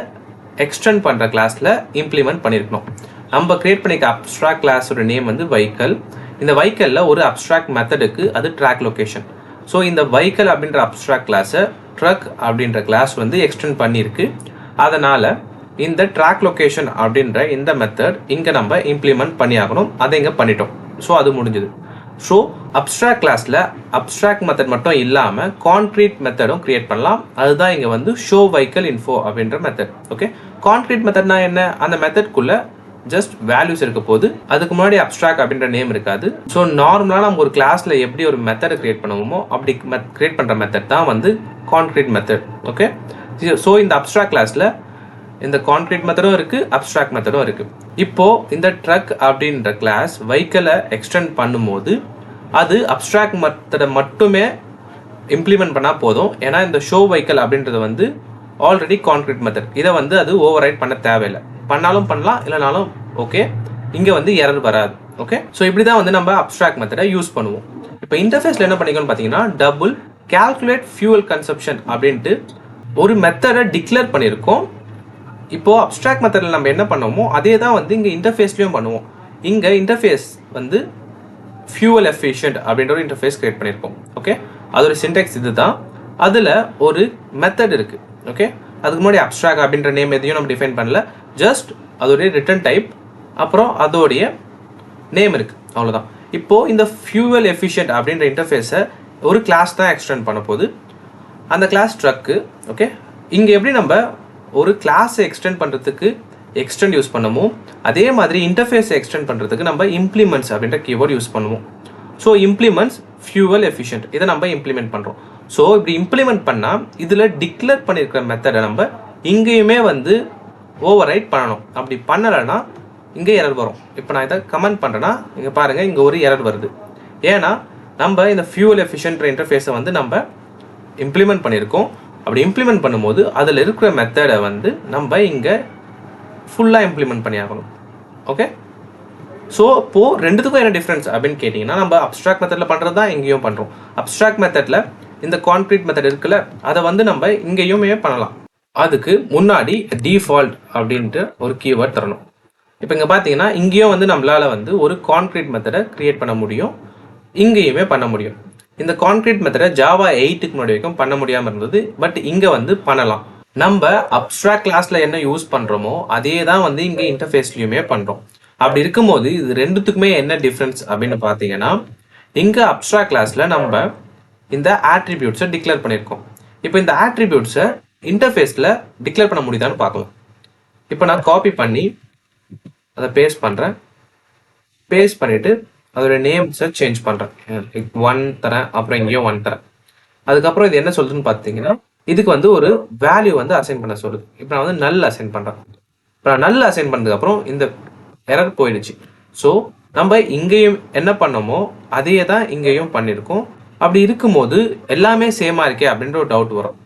எக்ஸ்டெண்ட் பண்ணுற கிளாஸில் இம்ப்ளிமெண்ட் பண்ணியிருக்கணும். நம்ம கிரியேட் பண்ணிக்க அப்ஸ்ட்ராக்ட் கிளாஸோட நேம் வந்து வெஹிக்கல். இந்த வெஹிக்கலில் ஒரு அப்ஸ்ட்ராக்ட் மெத்தடுக்கு அது ட்ராக் லொக்கேஷன். ஸோ இந்த வெஹிக்கல் அப்படின்ற அப்ஸ்ட்ராக்ட் கிளாஸை ட்ரக் அப்படின்ற கிளாஸ் வந்து எக்ஸ்டெண்ட் பண்ணியிருக்கு. அதனால் இந்த ட்ராக் லொக்கேஷன் அப்படின்ற இந்த மெத்தட் இங்கே நம்ம இம்ப்ளிமெண்ட் பண்ணியாகணும். அதை இங்கே பண்ணிட்டோம். ஸோ அது முடிஞ்சுது. ஸோ அப்ஸ்ட்ராக்ட் கிளாஸில் அப்ஸ்ட்ராக்ட் மெத்தட் மட்டும் இல்லாமல் கான்க்ரீட் மெத்தடும் கிரியேட் பண்ணலாம். அதுதான் இங்கே வந்து ஷோ வெஹிக்கல் இன்ஃபோ அப்படின்ற மெத்தட். ஓகே, கான்க்ரீட் மெத்தட்னா என்ன, அந்த மெத்தட்குள்ளே ஜஸ்ட் வேல்யூஸ் இருக்க போது, அதுக்கு முன்னாடி அப்ஸ்ட்ராக்ட் அப்படின்ற நேம் இருக்காது. ஸோ நார்மலாக நம்ம ஒரு கிளாஸில் எப்படி ஒரு மெத்தடை கிரியேட் பண்ணுவோமோ அப்படி கிரியேட் பண்ணுற மெத்தட் தான் வந்து கான்க்ரீட் மெத்தட். ஓகே, ஸோ இந்த அப்ஸ்ட்ராக்ட் கிளாஸில் இந்த கான்க்ரீட் மெத்தடும் இருக்குது, அப்ஸ்ட்ராக்ட் மெத்தடும் இருக்குது. இப்போது இந்த ட்ரக் அப்படின்ற கிளாஸ் வெஹிக்கலை எக்ஸ்டெண்ட் பண்ணும்போது அது அப்ஸ்ட்ராக்ட் மெத்தடை மட்டுமே இம்ப்ளிமெண்ட் பண்ணால் போதும். ஏன்னா இந்த ஷோ வெஹிக்கல் அப்படின்றது வந்து ஆல்ரெடி கான்க்ரீட் மெத்தட். இதை வந்து அது ஓவர் ரைட் பண்ண தேவையில்லை. பண்ணாலும் பண்ணலாம், இல்லைனாலும் ஓகே. இங்கே வந்து எரர் வராது. ஓகே, ஸோ இப்படி தான் வந்து நம்ம அப்ஸ்ட்ராக்ட் மெத்தடை யூஸ் பண்ணுவோம். இப்போ இன்டர்ஃபேஸில் என்ன பண்ணிக்கணும்னு பார்த்தீங்கன்னா டபுள் கால்குலேட் ஃபியூவல் கன்சப்ஷன் அப்படின்ட்டு ஒரு மெத்தடை டிக்ளேர் பண்ணியிருக்கோம். இப்போது அப்ஸ்ட்ராக்ட் மெத்தடில் நம்ம என்ன பண்ணுவோமோ அதே தான் வந்து இங்கே இன்டர்ஃபேஸ்லையும் பண்ணுவோம். இங்கே இன்டர்ஃபேஸ் வந்து ஃபியூவல் எஃபிஷியன்ட் அப்படின்ற ஒரு இன்டர்ஃபேஸ் கிரியேட் பண்ணியிருக்கோம். ஓகே, அதோட சின்டெக்ஸ் இது தான். அதில் ஒரு மெத்தட் இருக்குது. ஓகே, அதுக்கு முன்னாடி அப்ஸ்ட்ராக்ட் அப்படின்ற நேம் எதையும் நம்ம டிஃபைன் பண்ணல. ஜஸ்ட் அதோடைய ரிட்டர்ன் டைப் அப்புறம் அதோடைய நேம் இருக்குது, அவ்வளோதான். இப்போது இந்த ஃபியூவல் எஃபிஷியன்ட் அப்படின்ற இன்டர்ஃபேஸை ஒரு கிளாஸ் தான் எக்ஸ்டெண்ட் பண்ண போகுது. அந்த கிளாஸ் ட்ரக்கு. ஓகே, இங்கே எப்படி நம்ம ஒரு கிளாஸை எக்ஸ்டெண்ட் பண்ணுறதுக்கு எக்ஸ்டெண்ட் யூஸ் பண்ணுமோ அதே மாதிரி இன்டர்ஃபேஸை எக்ஸ்டெண்ட் பண்ணுறதுக்கு நம்ம இம்ப்ளிமெண்ட்ஸ் அப்படின்ற கீவேர்டு யூஸ் பண்ணுவோம். ஸோ இம்ப்ளிமெண்ட்ஸ் ஃபியூவல் எஃபிஷியன்ட் இதை நம்ம இம்ப்ளிமெண்ட் பண்ணுறோம். ஸோ இப்படி இம்ப்ளிமெண்ட் பண்ணால் இதில் டிக்ளேர் பண்ணியிருக்கிற மெத்தடை நம்ம இங்கேயுமே வந்து ஓவர் ரைட் பண்ணணும். அப்படி பண்ணலைன்னா இங்கே எரர் வரும். இப்போ நான் இதை கமெண்ட் பண்ணுறேன்னா இங்கே பாருங்கள், இங்கே ஒரு எரர் வருது. ஏன்னா நம்ம இந்த ஃபியூவல் எஃபிஷியன்ட் இன்டர்ஃபேஸை வந்து நம்ம இம்ப்ளிமெண்ட் பண்ணியிருக்கோம். அப்படி இம்ப்ளிமெண்ட் பண்ணும்போது அதில் இருக்கிற மெத்தடை வந்து நம்ம இங்கே ஃபுல்லாக இம்ப்ளிமெண்ட் பண்ணி ஆகணும். ஓகே, ஸோ இப்போது ரெண்டுத்துக்கும் என்ன டிஃப்ரென்ஸ் அப்படின்னு கேட்டிங்கன்னா நம்ம அப்ஸ்ட்ராக்ட் மெத்தடில் பண்ணுறது தான் இங்கேயும் பண்ணுறோம். அப்ஸ்ட்ராக்ட் மெத்தடில் இந்த கான்க்ரீட் மெத்தட் இருக்குல்ல, அதை வந்து நம்ம இங்கேயுமே பண்ணலாம். அதுக்கு முன்னாடி டிஃபால்ட் அப்படின்ட்டு ஒரு கீவேர்ட் தரணும். இப்போ இங்கே பார்த்தீங்கன்னா இங்கேயும் வந்து நம்மளால் வந்து ஒரு கான்க்ரீட் மெத்தடை க்ரியேட் பண்ண முடியும், இங்கேயுமே பண்ண முடியும். இந்த கான்க்ரீட் மெத்தடை ஜாவா 8க்கு முன்னாடி வரைக்கும் பண்ண முடியாமல் இருந்தது. பட் இங்கே வந்து பண்ணலாம். நம்ம அப்ஸ்ட்ராக்ட் கிளாஸில் என்ன யூஸ் பண்ணுறோமோ அதே தான் வந்து இங்கே இன்டர்ஃபேஸ்லையுமே பண்ணுறோம். அப்படி இருக்கும்போது இது ரெண்டுத்துக்குமே என்ன டிஃப்ரென்ஸ் அப்படின்னு பார்த்தீங்கன்னா இங்கே அப்ஸ்ட்ராக்ட் கிளாஸில் நம்ம இந்த ஆட்ரிபியூட்ஸை டிக்ளேர் பண்ணியிருக்கோம். இப்போ இந்த ஆட்ரிபியூட்ஸை இன்டர்ஃபேஸில் டிக்ளேர் பண்ண முடியுதான்னு பார்க்கலாம். இப்போ நான் காப்பி பண்ணி அதை பேஸ்ட் பண்ணுறேன். பேஸ்ட் பண்ணிவிட்டு அதோட நேம்ஸை சேஞ்ச் பண்ணுறேன். 1 தரேன், அப்புறம் இங்கேயும் 1 தரேன். அதுக்கப்புறம் இது என்ன சொல்லுதுன்னு பார்த்தீங்கன்னா இதுக்கு வந்து ஒரு வேல்யூ வந்து அசைன் பண்ண சொல்லுது. இப்போ நான் வந்து நல் அசைன் பண்ணுறேன். இப்போ நான் நல் அசைன் பண்ணதுக்கப்புறம் இந்த எரர் போயிடுச்சு. ஸோ நம்ம இங்கேயும் என்ன பண்ணோமோ அதே தான் இங்கேயும் பண்ணியிருக்கோம். அப்படி இருக்கும்போது எல்லாமே சேமாக இருக்கே அப்படின்ற ஒரு டவுட் வரும்.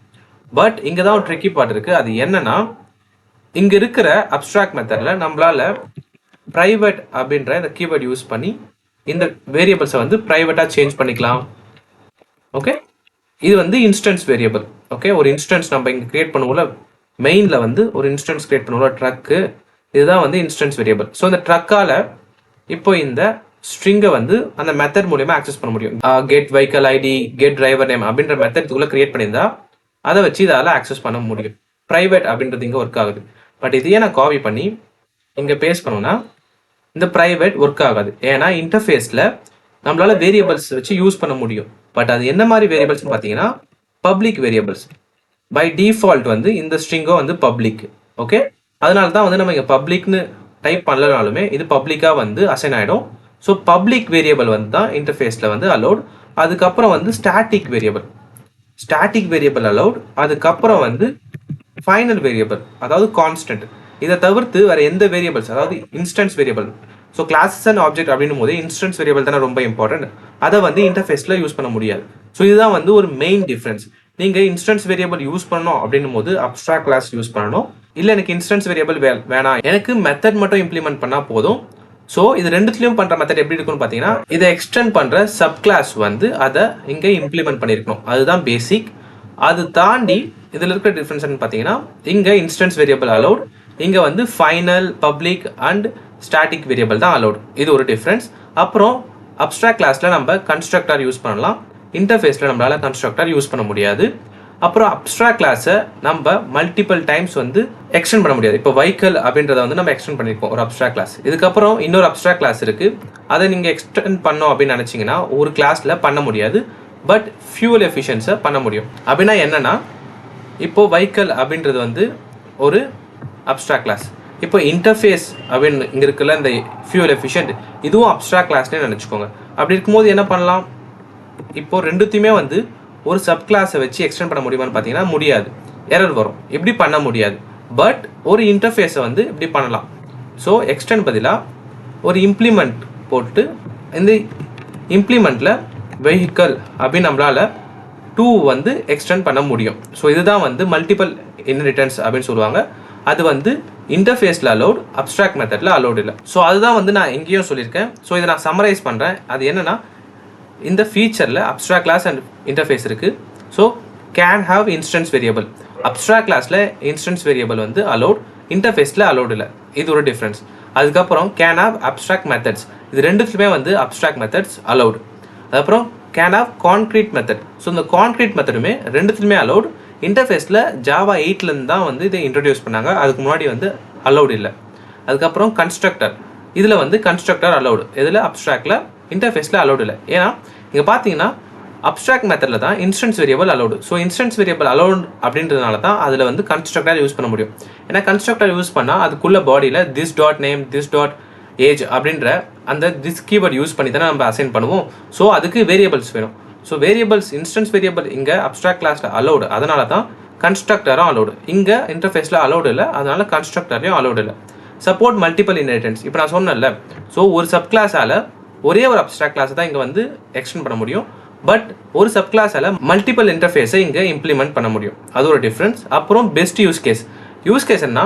பட் இங்கே தான் ஒரு ட்ரிக்கி பார்ட் இருக்குது. அது என்னன்னா இங்கே இருக்கிற அப்ஸ்ட்ராக்ட் மெத்தடில் நம்மளால் ப்ரைவேட் அப்படின்ற இந்த கீவேர்ட் யூஸ் பண்ணி இந்த வேரியபிள்ஸை வந்து ப்ரைவேட்டாக சேஞ்ச் பண்ணிக்கலாம். ஓகே, இது வந்து இன்ஸ்டன்ஸ் வேரியபிள். ஓகே, ஒரு இன்ஸ்டன்ஸ் நம்ம இங்கே கிரியேட் பண்ணுவோம்ல, மெயினில் வந்து ஒரு இன்ஸ்டன்ஸ் கிரியேட் பண்ணுவோம்ல ட்ரக்கு, இதுதான் வந்து இன்ஸ்டன்ஸ் வேரியபிள். ஸோ இந்த ட்ரக்கால் இப்போ இந்த ஸ்ட்ரிங்கை வந்து அந்த மெத்தட் மூலியமாக ஆக்சஸ் பண்ண முடியும். Get vehicle ID, get driver name அப்படின்ற மெத்தட்குள்ளே கிரியேட் பண்ணியிருந்தா அதை வச்சு இதால் ஆக்சஸ் பண்ண முடியும். ப்ரைவேட் அப்படின்றது இங்கே ஒர்க் ஆகுது. பட் இதையே நான் காப்பி பண்ணி இங்கே பேஸ்ட் பண்ணோன்னா இந்த ப்ரைவேட் ஒர்க் ஆகாது. ஏன்னா இன்டர்ஃபேஸில் நம்மளால வேரியபிள்ஸ் வச்சு யூஸ் பண்ண முடியும். பட் அது என்ன மாதிரி வேரியபிள்ஸ்னு பார்த்தீங்கன்னா பப்ளிக் வேரியபிள்ஸ். பை டிஃபால்ட் வந்து இந்த ஸ்ட்ரிங்கோ வந்து பப்ளிக். ஓகே, அதனால தான் வந்து நம்ம இங்கே பப்ளிக்னு டைப் பண்ணலனாலுமே இது பப்ளிக்காக வந்து அசைன் ஆகிடும். ஸோ பப்ளிக் வேரியபிள் வந்து தான் இன்டர்ஃபேஸில் வந்து அலோட். அதுக்கப்புறம் வந்து ஸ்டாட்டிக் வேரியபிள் அலோட். அதுக்கப்புறம் வந்து ஃபைனல் வேரியபிள், அதாவது கான்ஸ்டன்ட். இதை தவிர்த்து வேறு எந்த வேரியபிள்ஸ், அதாவது instance variable. So classes and object அப்படின்னும் போது இன்ஸ்டன்ஸ் வேரியபிள் தானே ரொம்ப இம்பார்ட்டன்ட். அதை வந்து இன்டர்ஃபேஸில் யூஸ் பண்ண முடியாது. ஸோ இதுதான் வந்து ஒரு மெயின் டிஃப்ரென்ஸ். நீங்கள் இன்ஸ்டன்ஸ் வேரியபிள் யூஸ் பண்ணணும் அப்படின்னும் போது அப்ஸ்ட்ராக்ட் கிளாஸ் யூஸ் பண்ணணும். இல்லை எனக்கு இன்ஸ்டன்ஸ் வேரியபிள் வேணாம், எனக்கு மெத்தட் மட்டும் இம்ப்ளிமெண்ட் பண்ணால் போதும். ஸோ இது ரெண்டுத்துலையும் பண்ணுற மெத்தட் எப்படி இருக்குன்னு பார்த்தீங்கன்னா இதை எக்ஸ்டெண்ட் பண்ணுற சப் கிளாஸ் வந்து அதை இங்கே இம்ப்ளிமெண்ட் பண்ணியிருக்கணும். அதுதான் பேசிக். அது தாண்டி இதில் இருக்கிற டிஃப்ரென்ஸ் பார்த்தீங்கன்னா இங்கே இன்ஸ்டன்ஸ் வேரியபிள் அலோட், இங்கே வந்து final, public and static variable தான் அலோட். இது ஒரு டிஃப்ரென்ஸ். அப்புறம் அப்ஸ்ட்ராக்ட் கிளாஸில் நம்ம கன்ஸ்ட்ரக்டர் யூஸ் பண்ணலாம், இன்டர்ஃபேஸில் நம்மளால் கன்ஸ்ட்ரக்டர் யூஸ் பண்ண முடியாது. அப்புறம் அப்ஸ்ட்ராக்ட் கிளாஸை நம்ம மல்டிபிள் டைம்ஸ் வந்து எக்ஸ்டெண்ட் பண்ண முடியாது. இப்போ வெஹிக்கிள் அப்படின்றத வந்து நம்ம எக்ஸ்டெண்ட் பண்ணியிருக்கோம் ஒரு அப்ஸ்ட்ராக்ட் கிளாஸ். இதுக்கப்புறம் இன்னொரு அப்ஸ்ட்ராக்ட் கிளாஸ் இருக்குது. அதை நீங்கள் எக்ஸ்டெண்ட் பண்ணோம் அப்படின்னு நினச்சிங்கன்னா ஒரு கிளாஸில் பண்ண முடியாது. பட் ஃபியூவல் எஃபிஷியன்ஸை பண்ண முடியும். அப்படின்னா என்னென்னா இப்போது வெஹிக்கிள் அப்படின்றது வந்து ஒரு அப்ஸ்ட்ராக்ட் கிளாஸ். இப்போ இன்டர்ஃபேஸ் அப்படின்னு இங்கே இருக்குல்ல இந்த ஃபியூவல் எஃபிஷியன்ட், இதுவும் அப்ஸ்ட்ராக்ட் கிளாஸ்னே நினச்சிக்கோங்க. அப்படி இருக்கும்போது என்ன பண்ணலாம், இப்போது ரெண்டுத்தையுமே வந்து ஒரு சப் கிளாஸை வச்சு எக்ஸ்டெண்ட் பண்ண முடியுமான்னு பார்த்தீங்கன்னா முடியாது, எரர் வரும். இப்படி பண்ண முடியாது. பட் ஒரு இன்டர்ஃபேஸை வந்து இப்படி பண்ணலாம். ஸோ எக்ஸ்டெண்ட் பதிலாக ஒரு இம்ப்ளிமெண்ட் போட்டு இந்த இம்ப்ளிமெண்ட்டில் வெஹிக்கல் அப்படின்னு நம்மளால் 2 வந்து எக்ஸ்டெண்ட் பண்ண முடியும். ஸோ இதுதான் வந்து மல்டிபிள் இன்ஹெரிட்டன்ஸ் அப்படின்னு சொல்லுவாங்க. அது வந்து இன்டர்ஃபேஸில் அலோட், அப்ஸ்ட்ராக்ட் மெத்தடில் அலோட் இல்லை. ஸோ அதுதான் வந்து நான் எங்கேயும் சொல்லியிருக்கேன். ஸோ இதை நான் சம்மரைஸ் பண்ணுறேன். அது என்னென்னா இந்த ஃபீச்சரில் அப்ஸ்ட்ராக்ட் கிளாஸ் அண்ட் இன்டர்ஃபேஸ் இருக்குது. So can have instance variable. Abstract கிளாஸில் இன்ஸ்டன்ஸ் வேரியபிள் வந்து அலோட், இன்டர்ஃபேஸில் அலோட் இல்லை. இது ஒரு டிஃப்ரென்ஸ். அதுக்கப்புறம் கேன் ஹாவ் அப்ஸ்ட்ராக்ட் மெத்தட்ஸ். இது ரெண்டுத்துலையுமே வந்து அப்ஸ்ட்ராக்ட் மெத்தட்ஸ் அலோடு. அதுக்கப்புறம் can have concrete method. So இந்த கான்க்ரீட் மெத்தடுமே ரெண்டுத்துலையுமே அலோட். இன்டர்ஃபேஸில் ஜாவா 8லேருந்து தான் வந்து இதை இன்ட்ரடியூஸ் பண்ணாங்க. அதுக்கு முன்னாடி வந்து அலோடு இல்லை. அதுக்கப்புறம் கன்ஸ்ட்ரக்டர். இதில் வந்து கன்ஸ்ட்ரக்டர் அலோடு, இதில் அப்ஸ்ட்ராக்டில், இன்டர்ஃபேஸில் அலோடு இல்லை. ஏன்னா இங்கே பார்த்தீங்கன்னா அப்ஸ்ட்ராக்ட் மெத்தடில் தான் instance variable allowed. So instance variable allowed அப்படின்றதுனால தான் அதில் வந்து கன்ஸ்ட்ரக்டர் யூஸ் பண்ண முடியும். ஏன்னா கன்ஸ்ட்ரக்டர் யூஸ் பண்ணால் அதுக்குள்ள பாடியில் this dot name, this dot age அப்படின்ற அந்த திஸ் கீவேர்ட் யூஸ் பண்ணி தானே நம்ம அசைன் பண்ணுவோம். ஸோ அதுக்கு வேரியபிள்ஸ் வேணும். ஸோ வேரியபிள்ஸ், இன்ஸ்டன்ஸ் வேரியபிள் இங்கே அப்ஸ்ட்ராக்ட் கிளாஸில் அலோடு, அதனால தான் கன்ஸ்ட்ரக்டரும் அலோடு. இங்கே இன்டர்ஃபேஸில் அலோடு இல்லை, அதனால கன்ஸ்ட்ரக்டரையும் அலோடு இல்லை. Support multiple inheritance. இப்போ நான் சொன்னேன்ல, ஸோ ஒரு சப் கிளாஸால் ஒரே ஒரு அப்ஸ்ட்ராக்ட் கிளாஸை தான் இங்கே வந்து எக்ஸ்டெண்ட் பண்ண முடியும். பட் ஒரு சப் கிளாஸால் மல்டிபிள் இன்டர்ஃபேஸை இங்கே இம்ப்ளிமெண்ட் பண்ண முடியும். அது ஒரு டிஃப்ரென்ஸ். அப்புறம் பெஸ்ட் யூஸ் கேஸ் என்ன,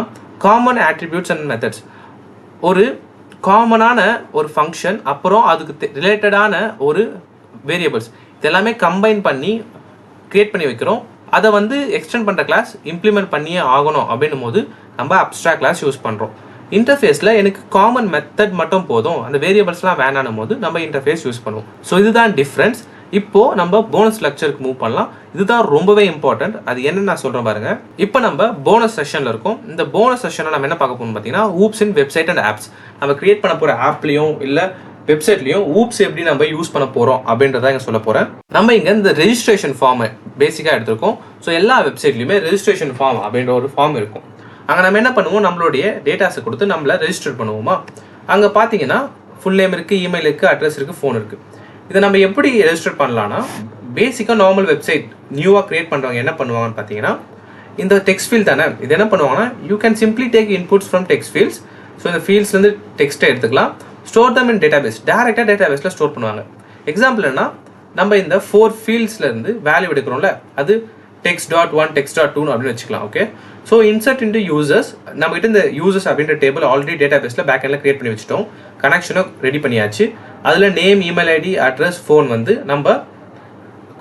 காமன் ஆட்ரிபியூட்ஸ் அண்ட் மெத்தட்ஸ். ஒரு காமனான ஒரு ஃபங்க்ஷன், அப்புறம் அதுக்கு ரிலேட்டடான ஒரு வேரியபிள்ஸ், இதெல்லாமே கம்பைன் பண்ணி கிரியேட் பண்ணி வைக்கிறோம். அதை வந்து எக்ஸ்டெண்ட் பண்ணுற கிளாஸ் இம்ப்ளிமெண்ட் பண்ணியே ஆகணும் அப்படின்னும் போது நம்ம அப்ஸ்ட்ராக்ட் கிளாஸ் யூஸ் பண்ணுறோம். இன்டர்ஃபேஸில் எனக்கு காமன் மெத்தட் மட்டும் போதும், அந்த வேரியபிள்ஸ்லாம் வேணானும் போது நம்ம இன்டர்ஃபேஸ் யூஸ் பண்ணுவோம். ஸோ இதுதான் டிஃப்ரென்ஸ். இப்போது நம்ம போனஸ் லெக்சருக்கு மூவ் பண்ணலாம். இதுதான் ரொம்பவே இம்பார்ட்டன்ட். அது என்னன்னு நான் சொல்கிறேன் பாருங்க. இப்போ நம்ம போனஸ் செஷனில் இருக்கோம். இந்த போனஸ் செஷனில் நம்ம என்ன பார்க்க போகணும் பார்த்தீங்கன்னா, oops in website and apps. நம்ம கிரியேட் பண்ண போகிற ஆப்லையும் இல்லை வெப்சைட்லையும் ஊப்ஸ் எப்படி நம்ம யூஸ் பண்ண போகிறோம் அப்படின்றத இங்கே சொல்ல போகிறேன். நம்ம இங்கே இந்த ரெஜிஸ்ட்ரேஷன் ஃபார்மை பேசிக்காக எடுத்திருக்கோம். ஸோ எல்லா வெப்சைட்லையுமே ரெஜிஸ்ட்ரேஷன் ஃபார்ம் அப்படின்ற ஒரு ஃபார்ம் இருக்கும். அங்கே நம்ம என்ன பண்ணுவோம், நம்மளுடைய டேட்டாஸை கொடுத்து நம்மளை ரெஜிஸ்டர் பண்ணுவோமா. அங்கே பார்த்தீங்கன்னா ஃபுல் நேம் இருக்குது, இமெயில் இருக்குது, அட்ரஸ் இருக்குது, ஃபோன் இருக்குது. இதை நம்ம எப்படி ரெஜிஸ்டர் பண்ணலான்னா, பேசிக்காக நார்மல் வெப்சைட் நியூவாக கிரியேட் பண்ணுறவங்க என்ன பண்ணுவாங்கன்னு பார்த்தீங்கன்னா, இந்த டெக்ஸ்ட் ஃபீல்ட் தானே, இது என்ன பண்ணுவாங்கன்னா, you can simply take inputs from text fields. So இந்த ஃபீல்ட்ஸ்லேருந்து டெக்ஸ்ட்டை எடுத்துக்கலாம், ஸ்டோர் தம் இன் டேட்டாபேஸ். டேரெக்டாக டேட்டாபேஸில் ஸ்டோர் பண்ணுவாங்க. எக்ஸாம்பிள் என்ன, நம்ம இந்த 4 ஃபீல்ட்ஸ்லேருந்து வேல்யூ எடுக்கிறோம்ல, அது text.1 text.2 அப்படின்னு வச்சுக்கலாம். Okay, so insert into users. நம்மகிட்ட இந்த யூசர்ஸ் அப்படின்ற டேபிள் ஆல்ரெடி டேட்டாபேஸில் பேக்கெண்டில் கிரியேட் பண்ணி வச்சுட்டோம். கனெக்ஷனும் ரெடி பண்ணியாச்சு. அதில் name, email ID, address, phone வந்து நம்ம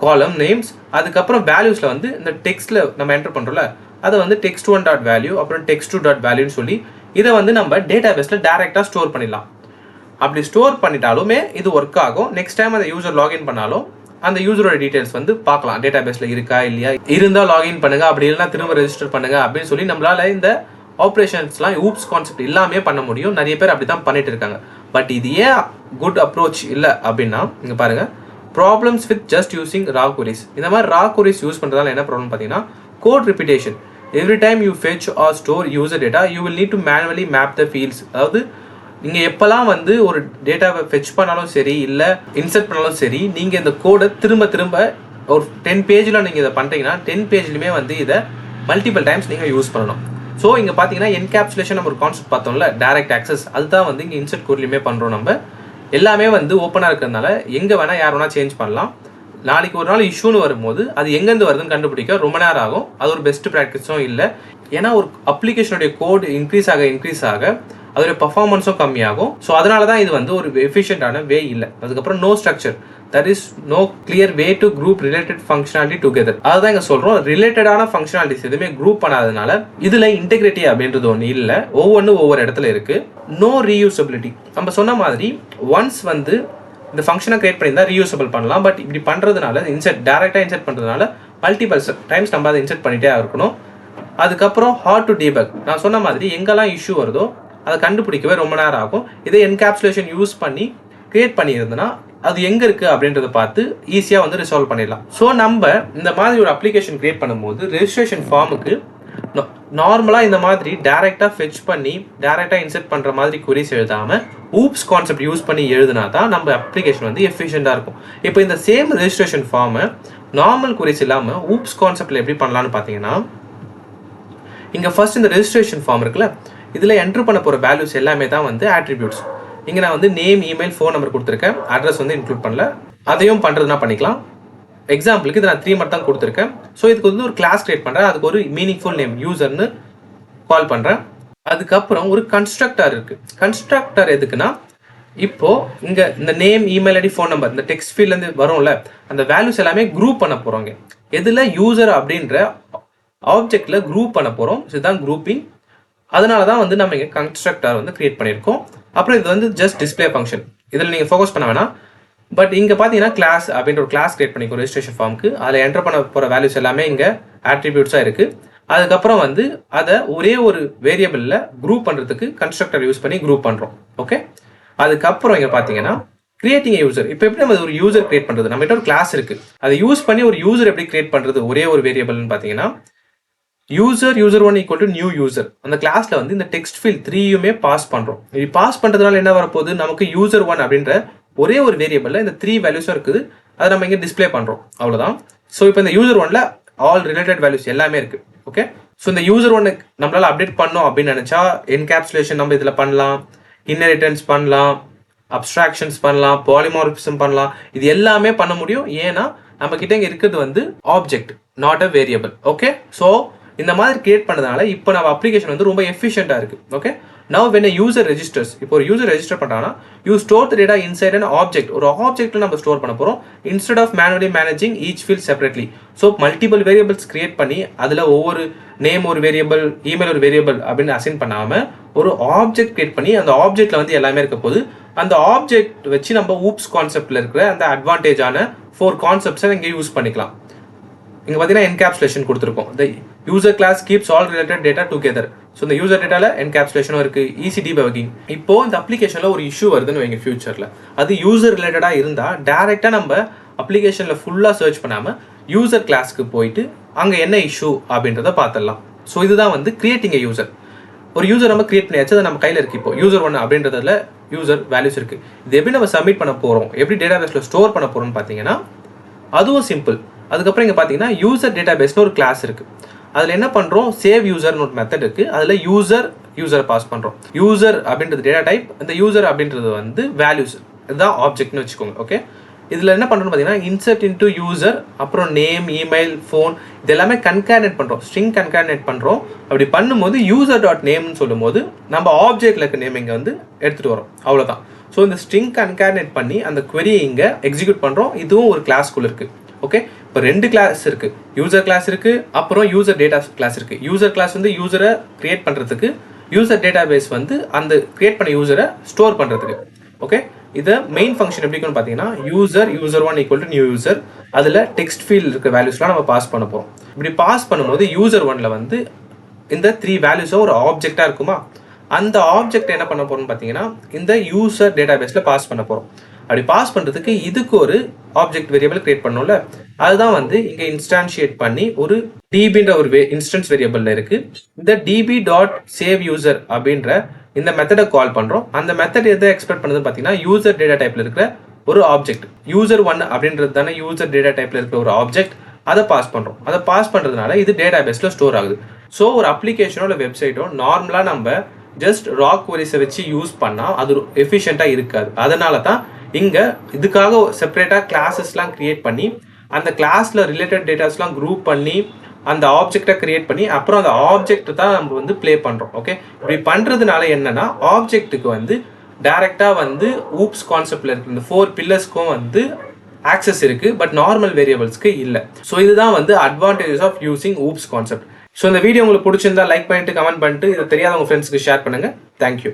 காலம் நேம்ஸ். அதுக்கப்புறம் வேல்யூஸில் வந்து இந்த டெக்ஸ்ட்டில் நம்ம என்டர் பண்ணுறோம்ல, அதை வந்து text1.value அப்புறம் text2.valueன்னு சொல்லி இதை வந்து நம்ம டேட்டாபேஸில் டேரெக்டாக ஸ்டோர் பண்ணிடலாம். அப்படி ஸ்டோர் பண்ணிட்டாலுமே இது ஒர்க் ஆகும். நெக்ஸ்ட் டைம் அந்த யூசர் லாகின் பண்ணாலும் அந்த யூசரோட டீடைல்ஸ் வந்து பார்க்கலாம், டேட்டா பேஸ்ல இருக்கா இல்லையா, இருந்தால் லாகின் பண்ணுங்க, அப்படி இல்லைனா திரும்ப ரெஜிஸ்டர் பண்ணுங்க அப்படின்னு சொல்லி நம்மளால இந்த ஆப்ரேஷன்ஸ்லாம் ஊப்ஸ் கான்செப்ட் இல்லாமே பண்ண முடியும். நிறைய பேர் அப்படி தான் பண்ணிட்டு இருக்காங்க. பட் இது ஏன் குட் அப்ரோச் இல்லை அப்படின்னா, இங்க பாருங்க, problems with just using raw queries. இந்த மாதிரி ரா queries யூஸ் பண்றதால என்ன ப்ராப்ளம் பார்த்தீங்கன்னா, code repetition. Every time you fetch or store user data you will need to manually map the fields. அதாவது நீங்கள் எப்போல்லாம் வந்து ஒரு டேட்டாவை ஃபெச் பண்ணாலும் சரி, இல்லை இன்சர்ட் பண்ணாலும் சரி, நீங்கள் இந்த கோடை திரும்ப திரும்ப ஒரு 10 பேஜில் நீங்கள் இதை பண்ணுறீங்கன்னா 10 பேஜ்லையுமே வந்து இதை மல்டிபிள் டைம்ஸ் நீங்கள் யூஸ் பண்ணணும். ஸோ இங்கே பார்த்தீங்கன்னா என்கேப்சுலேஷன் நம்ம ஒரு கான்செப்ட் பார்த்தோம்ல, டைரக்ட் ஆக்சஸ், அதுதான் வந்து இங்கே இன்சர்ட் கோட்லையுமே பண்ணுறோம். நம்ம எல்லாமே வந்து ஓப்பனாக இருக்கிறதுனால எங்கே வேணால் யார் வேணால் சேஞ்ச் பண்ணலாம். நாளைக்கு ஒரு நாள் இஷ்யூன்னு வரும்போது அது எங்கேருந்து வருதுன்னு கண்டுபிடிக்க ரொம்ப நேரம் ஆகும். அது ஒரு பெஸ்ட் ப்ராக்டிஸும் இல்லை. ஏன்னா ஒரு அப்ளிகேஷனுடைய கோட் இன்க்ரீஸ் ஆக அதோட பர்ஃபார்மன்ஸும் கம்மியாகும். ஸோ அதனால தான் இது வந்து ஒரு எஃபிஷியன்டான வே இல்லை. அதுக்கப்புறம் no structure, that is no clear way to group related functionality together. அதுதான் இங்கே சொல்கிறோம், ரிலேட்டடான ஃபங்க்ஷனாலிட்டிஸ் எதுவுமே குரூப் பண்ணாததுனால இதில் இன்டெகிரிட்டி அப்படின்றது ஒன்று இல்லை. ஒவ்வொன்றும் ஒவ்வொரு இடத்துல இருக்கு. No reusability. நம்ம சொன்ன மாதிரி ஒன்ஸ் வந்து இந்த ஃபங்க்ஷனை கிரியேட் பண்ணியிருந்தா ரீயூசபிள் பண்ணலாம். பட் இப்படி பண்ணுறதுனால டேரெக்டாக இன்சர்ட் பண்ணுறதுனால மல்டிபிள் டைம்ஸ் நம்ம அதை இன்சர்ட் பண்ணிட்டே இருக்கணும். அதுக்கப்புறம் ஹார்ட் டு டீபக். நான் சொன்ன மாதிரி எங்கெல்லாம் இஷ்யூ வருதோ அதை கண்டுபிடிக்கவே ரொம்ப நேரம் ஆகும். இதே என்கேப்சுலேஷன் யூஸ் பண்ணி கிரியேட் பண்ணியிருந்தோன்னா அது எங்கே இருக்குது அப்படின்றத பார்த்து ஈஸியாக வந்து ரிசால்வ் பண்ணிடலாம். ஸோ நம்ம இந்த மாதிரி ஒரு அப்ளிகேஷன் கிரியேட் பண்ணும்போது ரெஜிஸ்ட்ரேஷன் ஃபார்முக்கு நார்மலாக இந்த மாதிரி டேரெக்டாக ஃபெச் பண்ணி டேரெக்டாக இன்சர்ட் பண்ணுற மாதிரி queries எழுதாமல் ஊப்ஸ் கான்செப்ட் யூஸ் பண்ணி எழுதுனா தான் நம்ம அப்ளிகேஷன் வந்து எஃபிஷியண்டாக இருக்கும். இப்போ இந்த சேம் ரெஜிஸ்ட்ரேஷன் ஃபார்மை நார்மல் queries இல்லாமல் ஊப்ஸ் கான்செப்டில் எப்படி பண்ணலான்னு பார்த்தீங்கன்னா, இங்கே ஃபர்ஸ்ட் இந்த ரெஜிஸ்ட்ரேஷன் ஃபார்ம் இருக்குல்ல, இதில் என்ட்ரு பண்ண போகிற வேல்யூஸ் எல்லாமே தான் வந்து ஆட்ரிபியூட்ஸ். இங்கே நான் வந்து நேம், இமெயில், ஃபோன் நம்பர் கொடுத்துருக்கேன். அட்ரஸ் வந்து இன்க்ளூட் பண்ணல. அதையும் பண்ணுறதுனா பண்ணிக்கலாம். எக்ஸாம்பிளுக்கு இது நான் 3 மட்டும் தான் கொடுத்துருக்கேன். ஸோ இதுக்கு வந்து ஒரு கிளாஸ் கிரியேட் பண்ணுறேன். அதுக்கு ஒரு மீனிங்ஃபுல் நேம் யூசர்னு கால் பண்ணுறேன். அதுக்கப்புறம் ஒரு கன்ஸ்ட்ரக்டர் இருக்குது. கன்ஸ்ட்ரக்டர் எதுக்குன்னா, இப்போது இங்கே இந்த name, email ID, phone number இந்த டெக்ஸ்ட் ஃபீல்ட்லேருந்து வரும்ல, அந்த வேல்யூஸ் எல்லாமே குரூப் பண்ண போகிறோங்க. எதில் யூசர் அப்படின்ற ஆப்ஜெக்டில் குரூப் பண்ண போகிறோம். இதுதான் குரூப்பிங். அதனால தான் வந்து நம்ம இங்கே கன்ஸ்ட்ரக்டர் வந்து கிரியேட் பண்ணியிருக்கோம். அப்புறம் இது வந்து ஜஸ்ட் டிஸ்பிளே ஃபங்க்ஷன். இதில் நீங்கள் ஃபோக்கஸ் பண்ண வேணாம். பட் இங்கே பார்த்தீங்கன்னா கிளாஸ் அப்படின்ற ஒரு கிளாஸ் கிரியேட் பண்ணிக்கோ ரெஜிஸ்ட்ரேஷன் ஃபார்முக்கு. அதில் என்டர் பண்ண போகிற வேல்யூஸ் எல்லாமே இங்கே ஆட்ரிபியூட்ஸாக இருக்குது. அதுக்கப்புறம் வந்து அதை ஒரே ஒரு வேரியபிளில் குரூப் பண்ணுறதுக்கு கன்ஸ்ட்ரக்டர் யூஸ் பண்ணி குரூப் பண்ணுறோம். ஓகே, அதுக்கப்புறம் இங்கே பார்த்தீங்கன்னா கிரியேட்டிங் யூசர். இப்போ எப்படி நம்ம ஒரு யூசர் கிரியேட் பண்ணுறது? நம்மகிட்ட ஒரு கிளாஸ் இருக்குது. அதை யூஸ் பண்ணி ஒரு யூசர் எப்படி கிரியேட் பண்ணுறது ஒரே ஒரு வேரியபிள்னு பார்த்தீங்கன்னா, user1 equal to new user. அந்த கிளாஸ்ல வந்து இந்த டெக்ஸ்ட் ஃபீல்ட் 3யுமே பாஸ் பண்றோம். இப்படி பாஸ் பண்றதுனால என்ன வரப்போகுது, நமக்கு user1 அப்படின்ற ஒரே ஒரு வேரியபிள்ல இந்த 3 வேல்யூஸும் இருக்குது. அதை நம்ம இங்கே டிஸ்பிளே பண்றோம், அவ்வளவுதான். ஸோ இப்போ இந்த user1ல ஆல் ரிலேட்டட் வேல்யூஸ் எல்லாமே இருக்கு. ஓகே, ஸோ இந்த user1 நம்மளால அப்டேட் பண்ணோம் அப்படின்னு நினைச்சா என்கேப்சுலேஷன் நம்ம இதில் பண்ணலாம், இன்ஹெரிட்டன்ஸ் பண்ணலாம், அப்ஸ்ட்ராக்ஷன்ஸ் பண்ணலாம், பாலிமார்பிசம் பண்ணலாம். இது எல்லாமே பண்ண முடியும். ஏன்னா நம்ம கிட்ட இங்கே இருக்கிறது வந்து object, not a variable. Okay, so இந்த மாதிரி கிரியேட் பண்ணதுனால இப்போ நம்ம அப்ளிகேஷன் வந்து ரொம்ப எஃபிஷியண்டாக இருக்குது. Okay, now when user registers, இப்போ ஒரு யூசர் ரெஜிஸ்டர் பண்ணுறாங்கன்னா you store the data inside an object. ஒரு ஆப்ஜெக்ட்ல நம்ம ஸ்டோர் பண்ண போகிறோம். Instead of manually managing each field separately. So multiple variables create பண்ணி அதில் ஒவ்வொரு நேம் ஒரு வேரியபிள், இமெயில் ஒரு வேரியபிள் அப்படின்னு அசைன் பண்ணாமல் ஒரு ஆப்ஜெக்ட் கிரியேட் பண்ணி அந்த ஆப்ஜெக்ட்ல வந்து எல்லாமே இருக்க போது அந்த ஆப்ஜெக்ட் வச்சு நம்ம ஊப்ஸ் கான்செப்ட்ல இருக்கிற அந்த அட்வான்டேஜான 4 கான்செப்ட்ஸை இங்கே யூஸ் பண்ணிக்கலாம். இங்கே பார்த்தீங்கன்னா என்கேப்சுலேஷன் கொடுத்துருக்கோம். The user class keeps all related data together. So இந்த யூசர் டேட்டாவில் என்கேப்சுலேஷனும் இருக்குது, ஈஸி டீபக்கிங். இப்போ இந்த அப்ளிகேஷனில் ஒரு இஷ்யூ வருதுன்னு வைங்க ஃபியூச்சரில், அது யூசர் ரிலேட்டடாக இருந்தால் டேரெக்டாக நம்ம அப்ளிகேஷனில் ஃபுல்லாக சர்ச் பண்ணாமல் யூசர் கிளாஸ்க்கு போயிட்டு அங்கே என்ன இஷ்யூ அப்படின்றத பார்த்துடலாம். ஸோ இதுதான் வந்து கிரியேட்டிங் யூசர். ஒரு யூசர் நம்ம கிரியேட் பண்ணியாச்சு, அது நம்ம கையில் இருக்குது. இப்போ user1 அப்படின்றதுல யூசர் வேல்யூஸ் இருக்குது. இது எப்படி நம்ம சப்மிட் பண்ண போகிறோம், எப்படி டேட்டா பேஸில் ஸ்டோர் பண்ண போகிறோம்னு பார்த்தீங்கன்னா அதுவும் சிம்பிள். அதுக்கப்புறம் இங்கே பார்த்தீங்கன்னா யூசர் டேட்டா பேஸ்னு ஒரு கிளாஸ் இருக்குது. அதில் என்ன பண்ணுறோம், சேவ் யூசர்னு ஒரு மெத்தட் இருக்குது. அதில் யூசர் பாஸ் பண்ணுறோம். யூசர் அப்படின்றது டேட்டா டைப், இந்த யூசர் அப்படின்றது வந்து வேல்யூஸ், இதுதான் ஆப்ஜெக்ட்னு வச்சுக்கோங்க. ஓகே, இதில் என்ன பண்ணுறோம்னு பார்த்தீங்கன்னா இன்சர்ட் இன்டு யூசர், அப்புறம் நேம், இமெயில், ஃபோன், இது எல்லாமே கன்கார்னேட் பண்ணுறோம், ஸ்ட்ரிங் கன்கார்னேட் பண்ணுறோம். அப்படி பண்ணும்போது யூசர் டாட் நேம்னு சொல்லும் போது நம்ம ஆப்ஜெக்ட்ல இருக்க நேம் இங்கே வந்து எடுத்துகிட்டு வரோம், அவ்வளோதான். ஸோ இந்த ஸ்ட்ரிங் கன்கார்னேட் பண்ணி அந்த query இங்கே எக்ஸிக்யூட் பண்ணுறோம். இதுவும் ஒரு கிளாஸ்க்குள்ள இருக்குது. ஓகே, இப்போ 2 கிளாஸ் இருக்குது. யூசர் கிளாஸ் இருக்குது, அப்புறம் யூசர் டேட்டா கிளாஸ் இருக்குது. யூசர் கிளாஸ் வந்து யூசரை கிரியேட் பண்ணுறதுக்கு, யூசர் டேட்டா பேஸ் வந்து அந்த கிரியேட் பண்ண யூசரை ஸ்டோர் பண்ணுறதுக்கு. ஓகே, இதை மெயின் ஃபங்க்ஷன் எப்படி இருக்குன்னு பார்த்தீங்கன்னா user1 equal to new user, அதில் டெக்ஸ்ட் ஃபீல்ட் இருக்கிற வேல்யூஸ்லாம் நம்ம பாஸ் பண்ண போகிறோம். இப்படி பாஸ் பண்ணும்போது user1ல வந்து இந்த 3 வேல்யூஸும் ஒரு ஆப்ஜெக்டாக இருக்குமா, அந்த ஆப்ஜெக்ட் என்ன பண்ண போகிறோம்னு பார்த்தீங்கன்னா இந்த யூசர் டேட்டாபேஸில் பாஸ் பண்ண போகிறோம். அப்படி பாஸ் பண்ணுறதுக்கு இதுக்கு ஒரு ஆப்ஜெக்ட் வேரியபிள் கிரியேட் பண்ணோம்ல, அதுதான் வந்து இங்கே இன்ஸ்டான்ஷியேட் பண்ணி ஒரு dbன்ற ஒரு இன்ஸ்டன்ஸ் வேரியபிளில் இருக்குது. இந்த db.saveUser அப்படின்ற இந்த மெத்தடை கால் பண்ணுறோம். அந்த மெத்தட் எதை எக்ஸ்பெக்ட் பண்ணுதுன்னு பார்த்தீங்கன்னா யூசர் டேட்டா டைப்பில் இருக்கிற ஒரு ஆப்ஜெக்ட், user1 அப்படின்றது தானே யூசர் டேட்டா டைப்பில் இருக்கிற ஒரு ஆப்ஜெக்ட், அதை பாஸ் பண்ணுறோம். அதை பாஸ் பண்ணுறதுனால இது டேட்டா பேஸில் ஸ்டோர் ஆகுது. ஸோ ஒரு அப்ளிகேஷனோ இல்லை வெப்சைட்டோ நார்மலாக நம்ம ஜஸ்ட் ராக் queries-ஐ வச்சு யூஸ் பண்ணால் அது எஃபிஷியண்ட்டாக இருக்காது. அதனால தான் இங்கே இதுக்காக செப்பரேட்டாக கிளாஸஸ்லாம் கிரியேட் பண்ணி அந்த கிளாஸில் ரிலேட்டட் டேட்டாஸ்லாம் குரூப் பண்ணி அந்த ஆப்ஜெக்டை கிரியேட் பண்ணி அப்புறம் அந்த ஆப்ஜெக்ட் தான் நம்ம வந்து ப்ளே பண்ணுறோம். ஓகே, இப்படி பண்ணுறதுனால என்னன்னா ஆப்ஜெக்ட்டுக்கு வந்து டைரெக்டாக வந்து ஊப்ஸ் கான்செப்டில் இருக்கிற இந்த 4 பில்லர்ஸ்க்கும் வந்து ஆக்சஸ் இருக்குது, பட் நார்மல் வேரியபிள்ஸ்க்கு இல்லை. ஸோ இதுதான் வந்து advantages of using OOPs concept. So இந்த வீடியோ உங்களுக்கு பிடிச்சிருந்தா லைக் பண்ணிட்டு கமெண்ட் பண்ணிட்டு இதை தெரியாத உங்கள் ஃப்ரெண்ட்ஸ்க்கு ஷேர் பண்ணுங்கள். தேங்க்யூ.